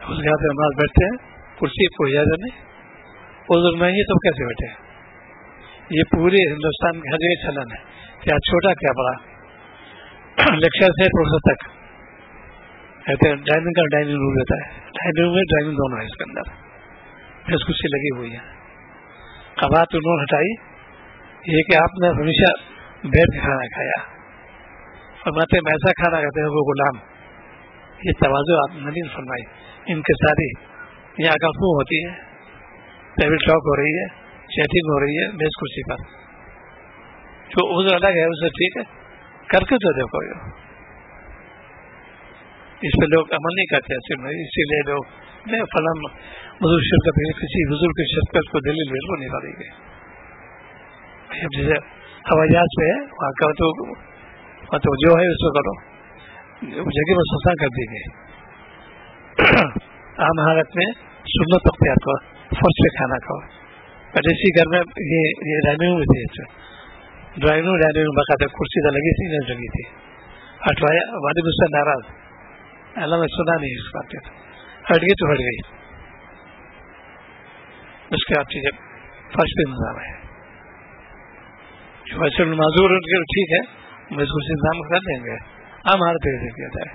اس کے ہاتھ نماز بیٹھتے ہیں, کرسی کو اجازت نہیں, عذر نہیں ہے تو کیسے بیٹھے؟ یہ پورے ہندوستان کے ہر جگہ چلن ہے, کیا چھوٹا کیا بڑا. لیکچر سے پروفیسر تک کہتے ہیں ڈائننگ کا ڈائننگ روم رہتا ہے. ڈائننگ روم میں ڈائننگ دونوں ہے, اس کے اندر بس کرسی لگی ہوئی ہے. اب بات انہوں نے ہٹائی یہ کہ آپ نے ہمیشہ بیٹھ کے کھانا کھایا, فرماتے ہیں ایسا کھانا کہتے ہیں وہ غلام. یہ تواضع آپ نے نہیں فرمائی. ان کے ساری یہاں گفتگو ہوتی ہے, ٹیبل ٹاک ہو رہی ہے, چیٹنگ ہو رہی ہے میز کرسی پر. جو عذر الگ ہے اسے ٹھیک ہے, کر کے تو دیکھو. اس پہ لوگ عمل نہیں کرتے اسی لیے لوگ فلاں بزرگ شرکت کسی بزرگ کی شرکت کو دلیل بالکل نہیں پڑے گی. جیسے ہوائی جہاز پہ ہے وہاں تو جو ہے اس کو کرو, جگہ پر سسا کر دی گئی. عام حالت میں سنت اختیار کرو, فرش پہ کھانا کھاؤ. اور اسی گھر میں یہ ڈائننگ روم تھی, ڈائننگ روم باقاعدہ کرسی تو لگی تھی, نہیں لگی تھی, ہٹوایا. ہمارے مجھ سے ناراض, اللہ میں سنا نہیں اس بات کو, ہٹ گئی تو ہٹ گئی. اس کے آپ چیزیں فرش پہ نظام ہے. جو ویسے معذور ٹھیک ہے, میں اس کو انتظام کر دیں گے. ہم ہر طرح سے کیا جائے,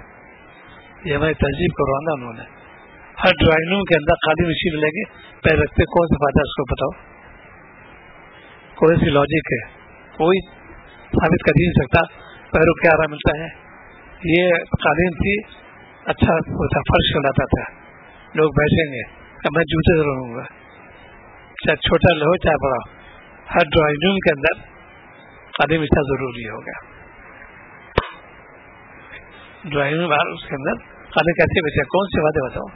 یہ ہماری تہذیب کروانا انہوں نے. ہر ڈرائنگ روم کے اندر خالی مشین لے کے پیر رکھتے, کون سا فائدہ اس کو بتاؤ. کوئی سی لاجک ہے, کوئی ثابت کر ہی نہیں سکتا. پیروں کیا آرام ملتا ہے. یہ قالین تھی, اچھا ہوتا, فرش کراتا تھا, لوگ بیٹھیں گے. اب میں جوتے سے رہوں گا, چاہے چھوٹا لو چاہے بڑا. ہر ڈرائنگ روم کے اندر قالین بچھا ضروری ہوگا. ڈرائنگ روم اس کے اندر قالین کیسے بچے, کون سی باتیں بتاؤ.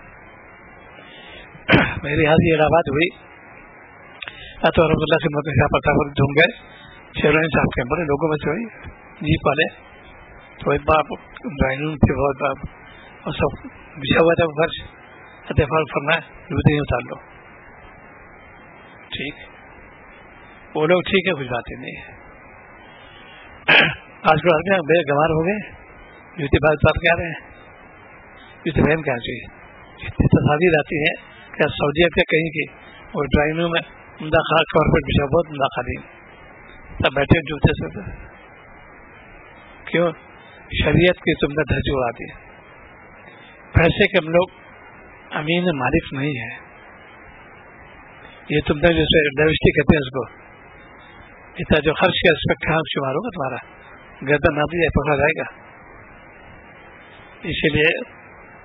میری حاضری الہ آباد ہوئی تو رحمۃ اللہ خدمت میں پتا پر جھوم گئے. شیرانی صاحب کے بڑے لوگوں میں سے ہوئی جیپ والے, تو ایک بار ڈرائنگ روم تھے بہت بار, اور سب بچھا ہوا تھا فرش. اتفاق فرمایا جوتے ہی اتار لو. ٹھیک, وہ لوگ ٹھیک ہے, کچھ باتیں نہیں ہے. آج کل آدمی بے گوار ہو گئے, جوتے بعد اتار کے آ رہے ہیں. جوتے بہن کہنا چاہیے. اتنی تصاویر آتی ہیں کہ سعودیت کے کہیں کی, اور ڈرائنگ روم میں عمدہ خاص کارپیٹ بچھا, بہت عمدہ قالین, سب بیٹھے جوتے سے. کیوں؟ شریعت کی تم نے دھج اڑا دی. پیسے کے ہم لوگ امین مالک نہیں ہے. یہ تم نے جیسے ڈائیورسٹی کہتے ہیں اس کو, اتنا جو خرچ کیا اس پہ کام شمار ہوگا تمہارا, گردن نہ دیا پکڑا جائے گا. اسی لیے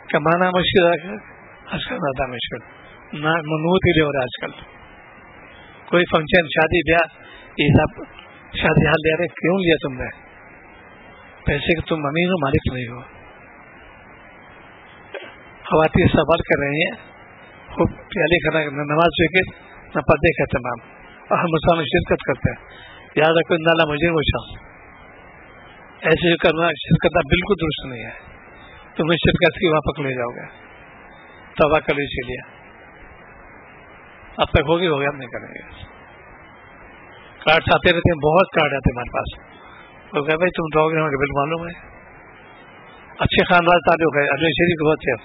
کمانا مشکل ہے, خرچ کرنا تھا مشکل. نہ منوط ہی لے ہو رہا آج کل. کوئی فنکشن شادی بیاہ یہ سب شادی حال لے رہے, کیوں لیا تم نے؟ پیسے کے تم امین ہو, مالک نہیں ہو. خواتین سوال کر رہی ہیں خوب پیالی کھانا, نماز فکر نہ پردے کا اہتمام, اور ہم مسلمان شرکت کرتے ہیں. یاد رکھو نالا مجھے وہ شخص ایسے کرنا شرکت بالکل درست نہیں ہے. تمہیں شرکت کی وہاں پکڑ لے جاؤ گے. توبہ کرو اسی لیے. اب تک ہوگی اب نہیں کریں گے. کارڈ آتے رہتے ہیں, بہت کارڈ آتے ہیں ہمارے پاس. تو کہ بھائی تم دو گے, ہمارے بل معلوم ہے. اچھے خاندان تعلق ہے, اجمیر شریف کے بہت سے,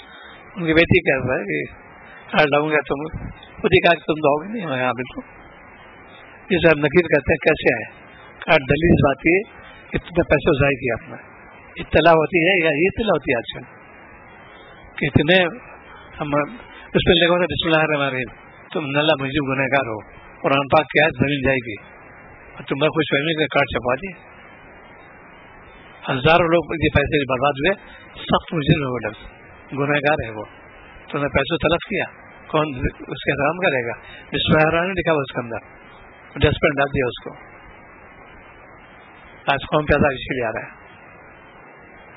ان کی بیٹی کہہ رہا ہے کہ کارڈ لاؤں گا, تم خود ہی کہا کہ تم دو گے نہیں. ہاں بالکل. یہ صاحب نکیر کہتے ہیں کیسے آئے کارڈ. دلیل بات یہ اتنے پیسے ضائع کیا اپنا. اطلاع ہوتی ہے یا یہ اطلاع ہوتی ہے آج کل کہ اتنے ہم اس پہ لگا بسم اللہ الرحمن الرحیم, تم نلا مجھے گنہگار ہو, قرآن پاک کیا ہے زمین جائے گی, اور تم خوش فہمی کا کارڈ چھپا دیے. ہزاروں لوگ یہ پیسے برباد ہوئے. سخت مجرم ہے وہ لفظ, گنہگار ہے وہ. تم نے پیسوں تلف کیا, کون اس کا احترام کرے گا؟ بسم اللہ الرحمن لکھا ہوا اس کے اندر, ڈسٹبن ڈال دیا اس کو. آج قوم پہ عذاب اس کے لیے آ رہا ہے.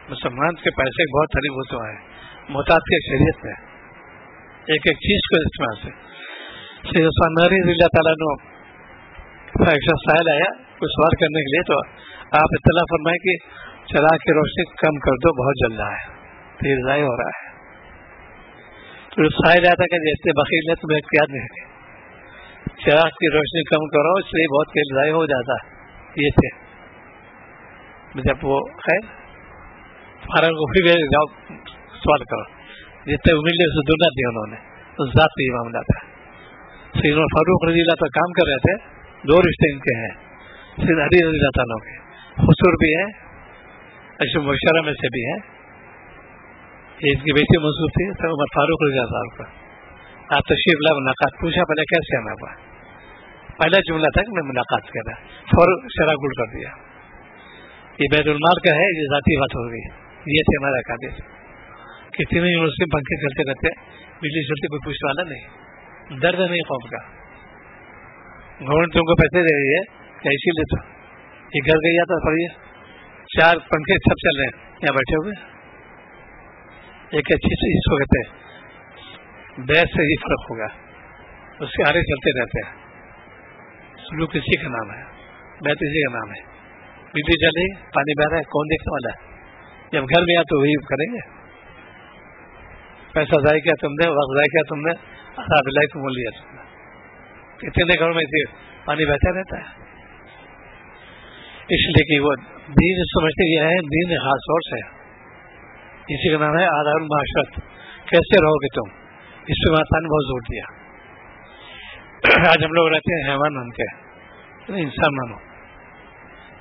مسلمان کے پیسے بہت طریق ہوتے ہیں, محتاط کی شریعت میں ایک ایک چیز کو استعمال سے. سید عثمان نہری رضی اللہ تعالیٰ نے ایک شخص سائل آیا کوئی سوال کرنے کے لیے, تو آپ اطلاع فرمائے کہ چراغ کی روشنی کم کر دو, بہت جل رہا ہے, تیز ضائع ہو رہا ہے. تو سائل آیا تھا کہ جیسے بخیل ہے تمہیں اختیار نہیں ہے, چراغ کی روشنی کم کرو, اس سے بہت تیل ضائع ہو جاتا ہے. یہ تھے جب وہ خیر تمہارا جاؤ سوال کرو, جتنے امید سے دنیا دی انہوں نے, اس ذات پہ یہ معاملہ تھا. سیدنا فاروق رضی اللہ تعالیٰ کام کر رہے تھے, دو رشتے ان کے ہیں, سیدنا علی رضی اللہ تعالیٰ کے حصور بھی ہیں, اشرف مبشرہ میں سے بھی ہیں. ان کی بیٹی منصوب تھی عمر فاروق رضی اللہ تعالیٰ کا. آپ تشریف لا, ملاقات پوچھا پہلے کیسے آنا ہوا, پہلا جملہ تھا کہ میں ملاقات کر رہا, فوراً شرح گل کر دیا. یہ بیت المال کا ہے, یہ ذاتی بات ہو گئی. یہ تھے ہمارے قادر کتنی یونیورسٹی پنکھے چلتے رہتے, بجلی چلتی, کوئی پوچھنے والا نہیں, درد نہیں قوم کا. گورنمنٹ تم کو پیسے دے رہی ہے کیا اسی لیے تو یہ گھر گئی آتا پڑھیے 4 پنکھے سب چل رہے ہیں یہاں بیٹھے ہوئے. ایک اچھی چیز ہو گئے بیس سے ہی فرق ہوگا, اس کے آرے چلتے رہتے ہیں. سلوک اسی کا نام ہے, بیت اسی کا نام ہے. بجلی چل رہی, پانی بہ رہا ہے, کون دیکھنے والا ہے؟ جب گھر میں آ تو وہی کریں گے. پیسہ ضائع کیا تم نے, وقت ضائع کیا تم نے, عذاب الہی کو مول لیا تم نے. کتنے گھروں میں پانی بہتا رہتا ہے. اس لیے کہ وہ دین سمجھتے یہ ہے, دین خاص طور سے اسی کا نام ہے آداب المعاشرت. کیسے رہو گے تم, اس پہ ماتا نے بہت زور دیا. آج ہم لوگ رہتے ہیں حیوان بن کے, انسان مانو,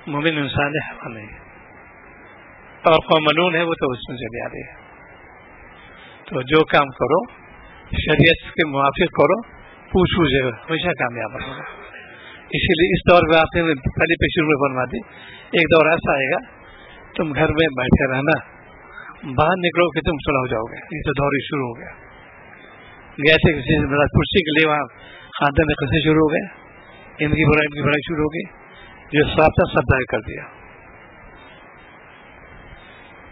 مومن انسان ہے, حیوان نہیں. اور قوم ملون ہے وہ تو اس میں چلی آ رہی ہے. تو جو کام کرو شریعت کے موافق کرو, پوچھ پوچھے گا, ہمیشہ کامیاب ہوگا. اسی لیے اس دور میں آپ نے پہلے پہ شروع میں بنوا دی. ایک دور ایسا آئے گا تم گھر میں بیٹھے رہنا, باہر نکلو کہ تم سنا ہو جاؤ گے. یہ تو دور ہی شروع ہو گیا. گئے تھے کسی کرسی کے لیے, وہاں خاندان میں قصے شروع ہو گئے, ان کی برائی شروع ہو گئی. جو صاف تھا سب ضائع کر دیا.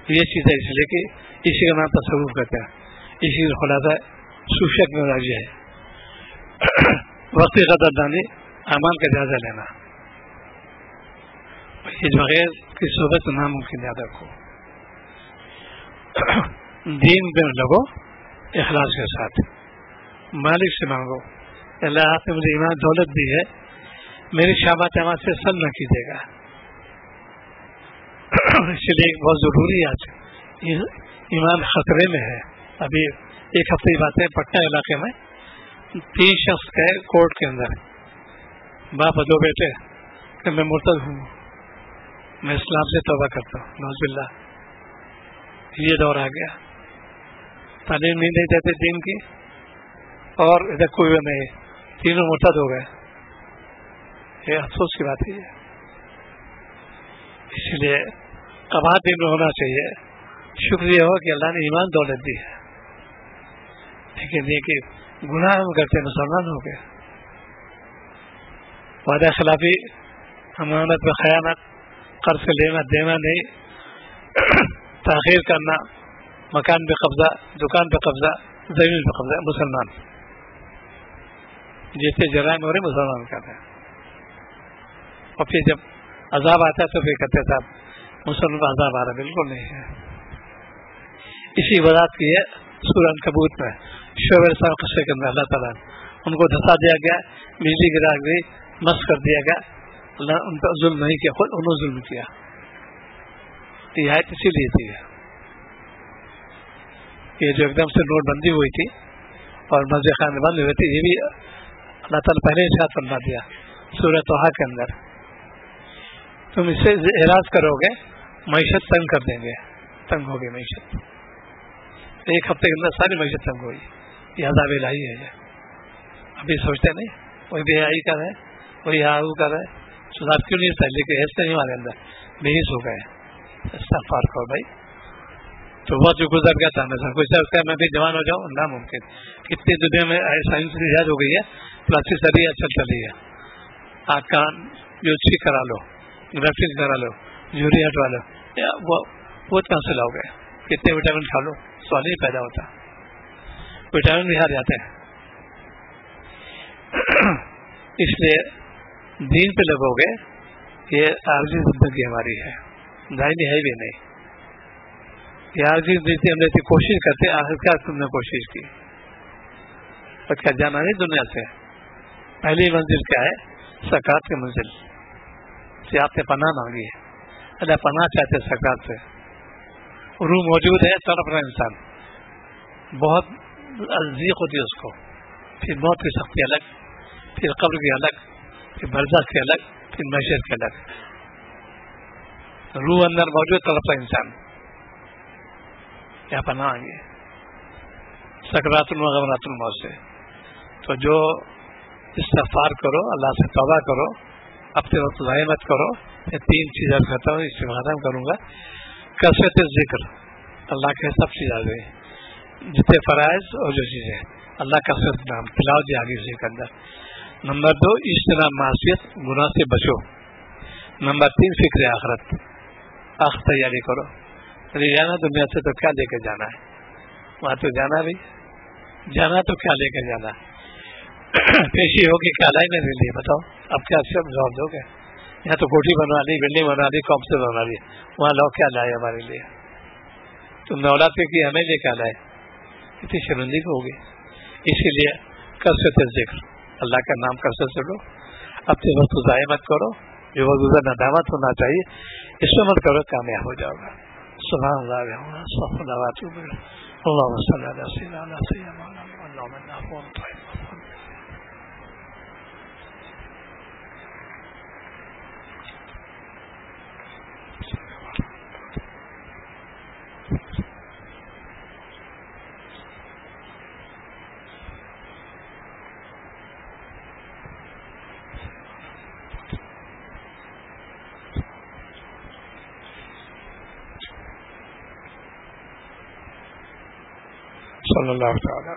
یہ چیز ہے, اس لیے کہ اسی کا نام تصوف کرتے ہیں. اسی کا خلاصہ صوفیت میں راضی ہے. وقتی قدردانی, اعمال کا جائزہ لینا, یہ بغیر کی صحبت ناممکن. یاد رکھو دین میں لگو اخلاص کے ساتھ, مالک سے مانگو اللہ آپ نے مجھے ایمان دولت دی ہے, میری شامات اعمال سے سل نہ کیجیے گا. اس لیے بہت ضروری ہے, آج ایمان خطرے میں ہے. ابھی ایک ہفتے کی بات ہے, پٹنہ علاقے میں 3 شخص گئے کورٹ کے اندر, باپ اور 2 بیٹے, کہ میں مرتد ہوں, میں اسلام سے توبہ کرتا ہوں. نعوذ باللہ, یہ دور آ گیا. تعلیم نہیں دیتے دین کی, اور ادھر کوئی نہیں, تینوں مرتد ہو گئے. یہ افسوس کی بات ہے. اس لیے قباحت دین میں ہونا چاہیے. شکریہ ہو کہ اللہ نے ایمان دولت دی ہے, لیکن یہ کہ گناہ ہم کرتے مسلمان ہو گئے. وعدہ خلافی، امانت میں خیانت، قرض سے لینا دینا نہیں، تاخیر کرنا، مکان پہ قبضہ، دکان پہ قبضہ، زمین پہ قبضہ، مسلمان جیسے جرائم ہو رہے مسلمان کر رہے ہیں. اور پھر جب عذاب آتا ہے تو پھر کہتے صاحب مسلمان کا عذاب آ رہا، بالکل نہیں ہے. اسی وضاحت کی ہے سورہ عنکبوت میں شعیب علیہ السلام قصے کے اندر اللہ تعالیٰ ان کو دھسا دیا گیا، بجلی گرا گئی، مس کر دیا گیا. اللہ ان پر ظلم نہیں کیا، خود انہوں نے ظلم کیا. یہ آیت اسی لیے تھی. یہ جو ایک دم سے نوٹ بندی ہوئی تھی اور مسجد خانے بند ہوئے تھے، یہ بھی اللہ تعالیٰ پہلے ارشاد فرما دیا سورہ طٰہٰ کے اندر، تم اس سے اعراض کرو گے معیشت تنگ کر دیں گے. تنگ ہوگی معیشت، ایک ہفتے کے اندر ساری معیشت تنگ ہوئی. یہ عذاب الہی ہے. یہ ابھی سوچتے نہیں، وہی بے حیائی کر رہے، وہی ہاؤ کر رہے، سدھار کیوں نہیں ہوتا؟ لیکن ایسے نہیں ہمارے اندر بےحیث ہو گئے. استغفار کرو بھائی. تو وہ جو گزر گیا تھا کوئی سمجھتا ہے میں بھی جوان ہو جاؤں، ناممکن. کتنی دنیا میں سائنس کی ایجاد ہو گئی ہے، پلاسٹک سرجری اچھا چلی ہے. آنکھ کان جو ٹھیک کرا لو، گرافٹنگ کرا لو، جھری ہٹوا لو، وہ کہاں سے لاؤ گے؟ کتنے وٹامن کھا لو، سوال ہی پیدا ہوتا. وٹامن بھی ہار جاتے ہیں. اس لیے دین پہ لگو گے، یہ عارضی زندگی ہماری ہے، دائمی ہے بھی نہیں. یہ عارضی زندگی ہم نے کوشش کرتے، آخر کیا تم نے کوشش کی؟ اور کیا جانا نہیں دنیا سے؟ پہلی منزل کیا ہے؟ سکرات کی منزل سے آپ نے پناہ مانگی ہے. اللہ پناہ چاہتے سکرات سے. روح موجود ہے، تڑپ رہا انسان، بہت ضیق ہوتی ہے اس کو. پھر موت کی سختی الگ، پھر قبر کی الگ، پھر برزخ کی الگ، پھر محشر کی الگ. روح اندر موجود، تڑپ رہا انسان، کیا پناہ آئیے سکرات الموت غمرات الموت سے. تو جو استغفار کرو، اللہ سے توبہ کرو، اپنے وقت ضائع مت کرو. میں 3 چیزیں کرتا ہوں، اس سے ختم کروں گا. کثرت ذکر، اللہ کے سب چیز آ گئی، جتنے فرائض اور جو چیزیں اللہ کا کثرت نام تلاوت بھی آگے اسی کے اندر. نمبر 2 اجتناب معصیت، گناہ سے بچو. نمبر 3 فکر آخرت، آخرت تیاری کرو. جانا دنیا سے تو کیا لے کے جانا ہے؟ وہاں تو جانا بھی جانا تو کیا لے کے جانا ہے؟ پیشی ہوگی کیا لائے میرے لیے بتاؤ؟ اب کیا سب جواب دو گے؟ یہاں تو کوٹھی بنوا لی، بلڈنگ بنوا لی، کام سے بنوا لی، وہاں لوگ کیا لائے ہمارے لیے؟ تم نے اولاد پہ کی، ہمیں لے کیا لائے؟ اتنی شرمندگی ہوگی. اسی لیے کثرت ذکر، اللہ کا نام کثرت سے لو. اپنے وقت ضائع مت کرو، جو وقت گزر ندامت ہونا چاہیے اس میں مت کرو، کامیاب ہو جاؤ گا. سبحان اللہ استغفر اللہ واتوب الیہ. اللهم صل على سيدنا محمد اللهم انك عفو تحب العفو. صلی اللہ تعالی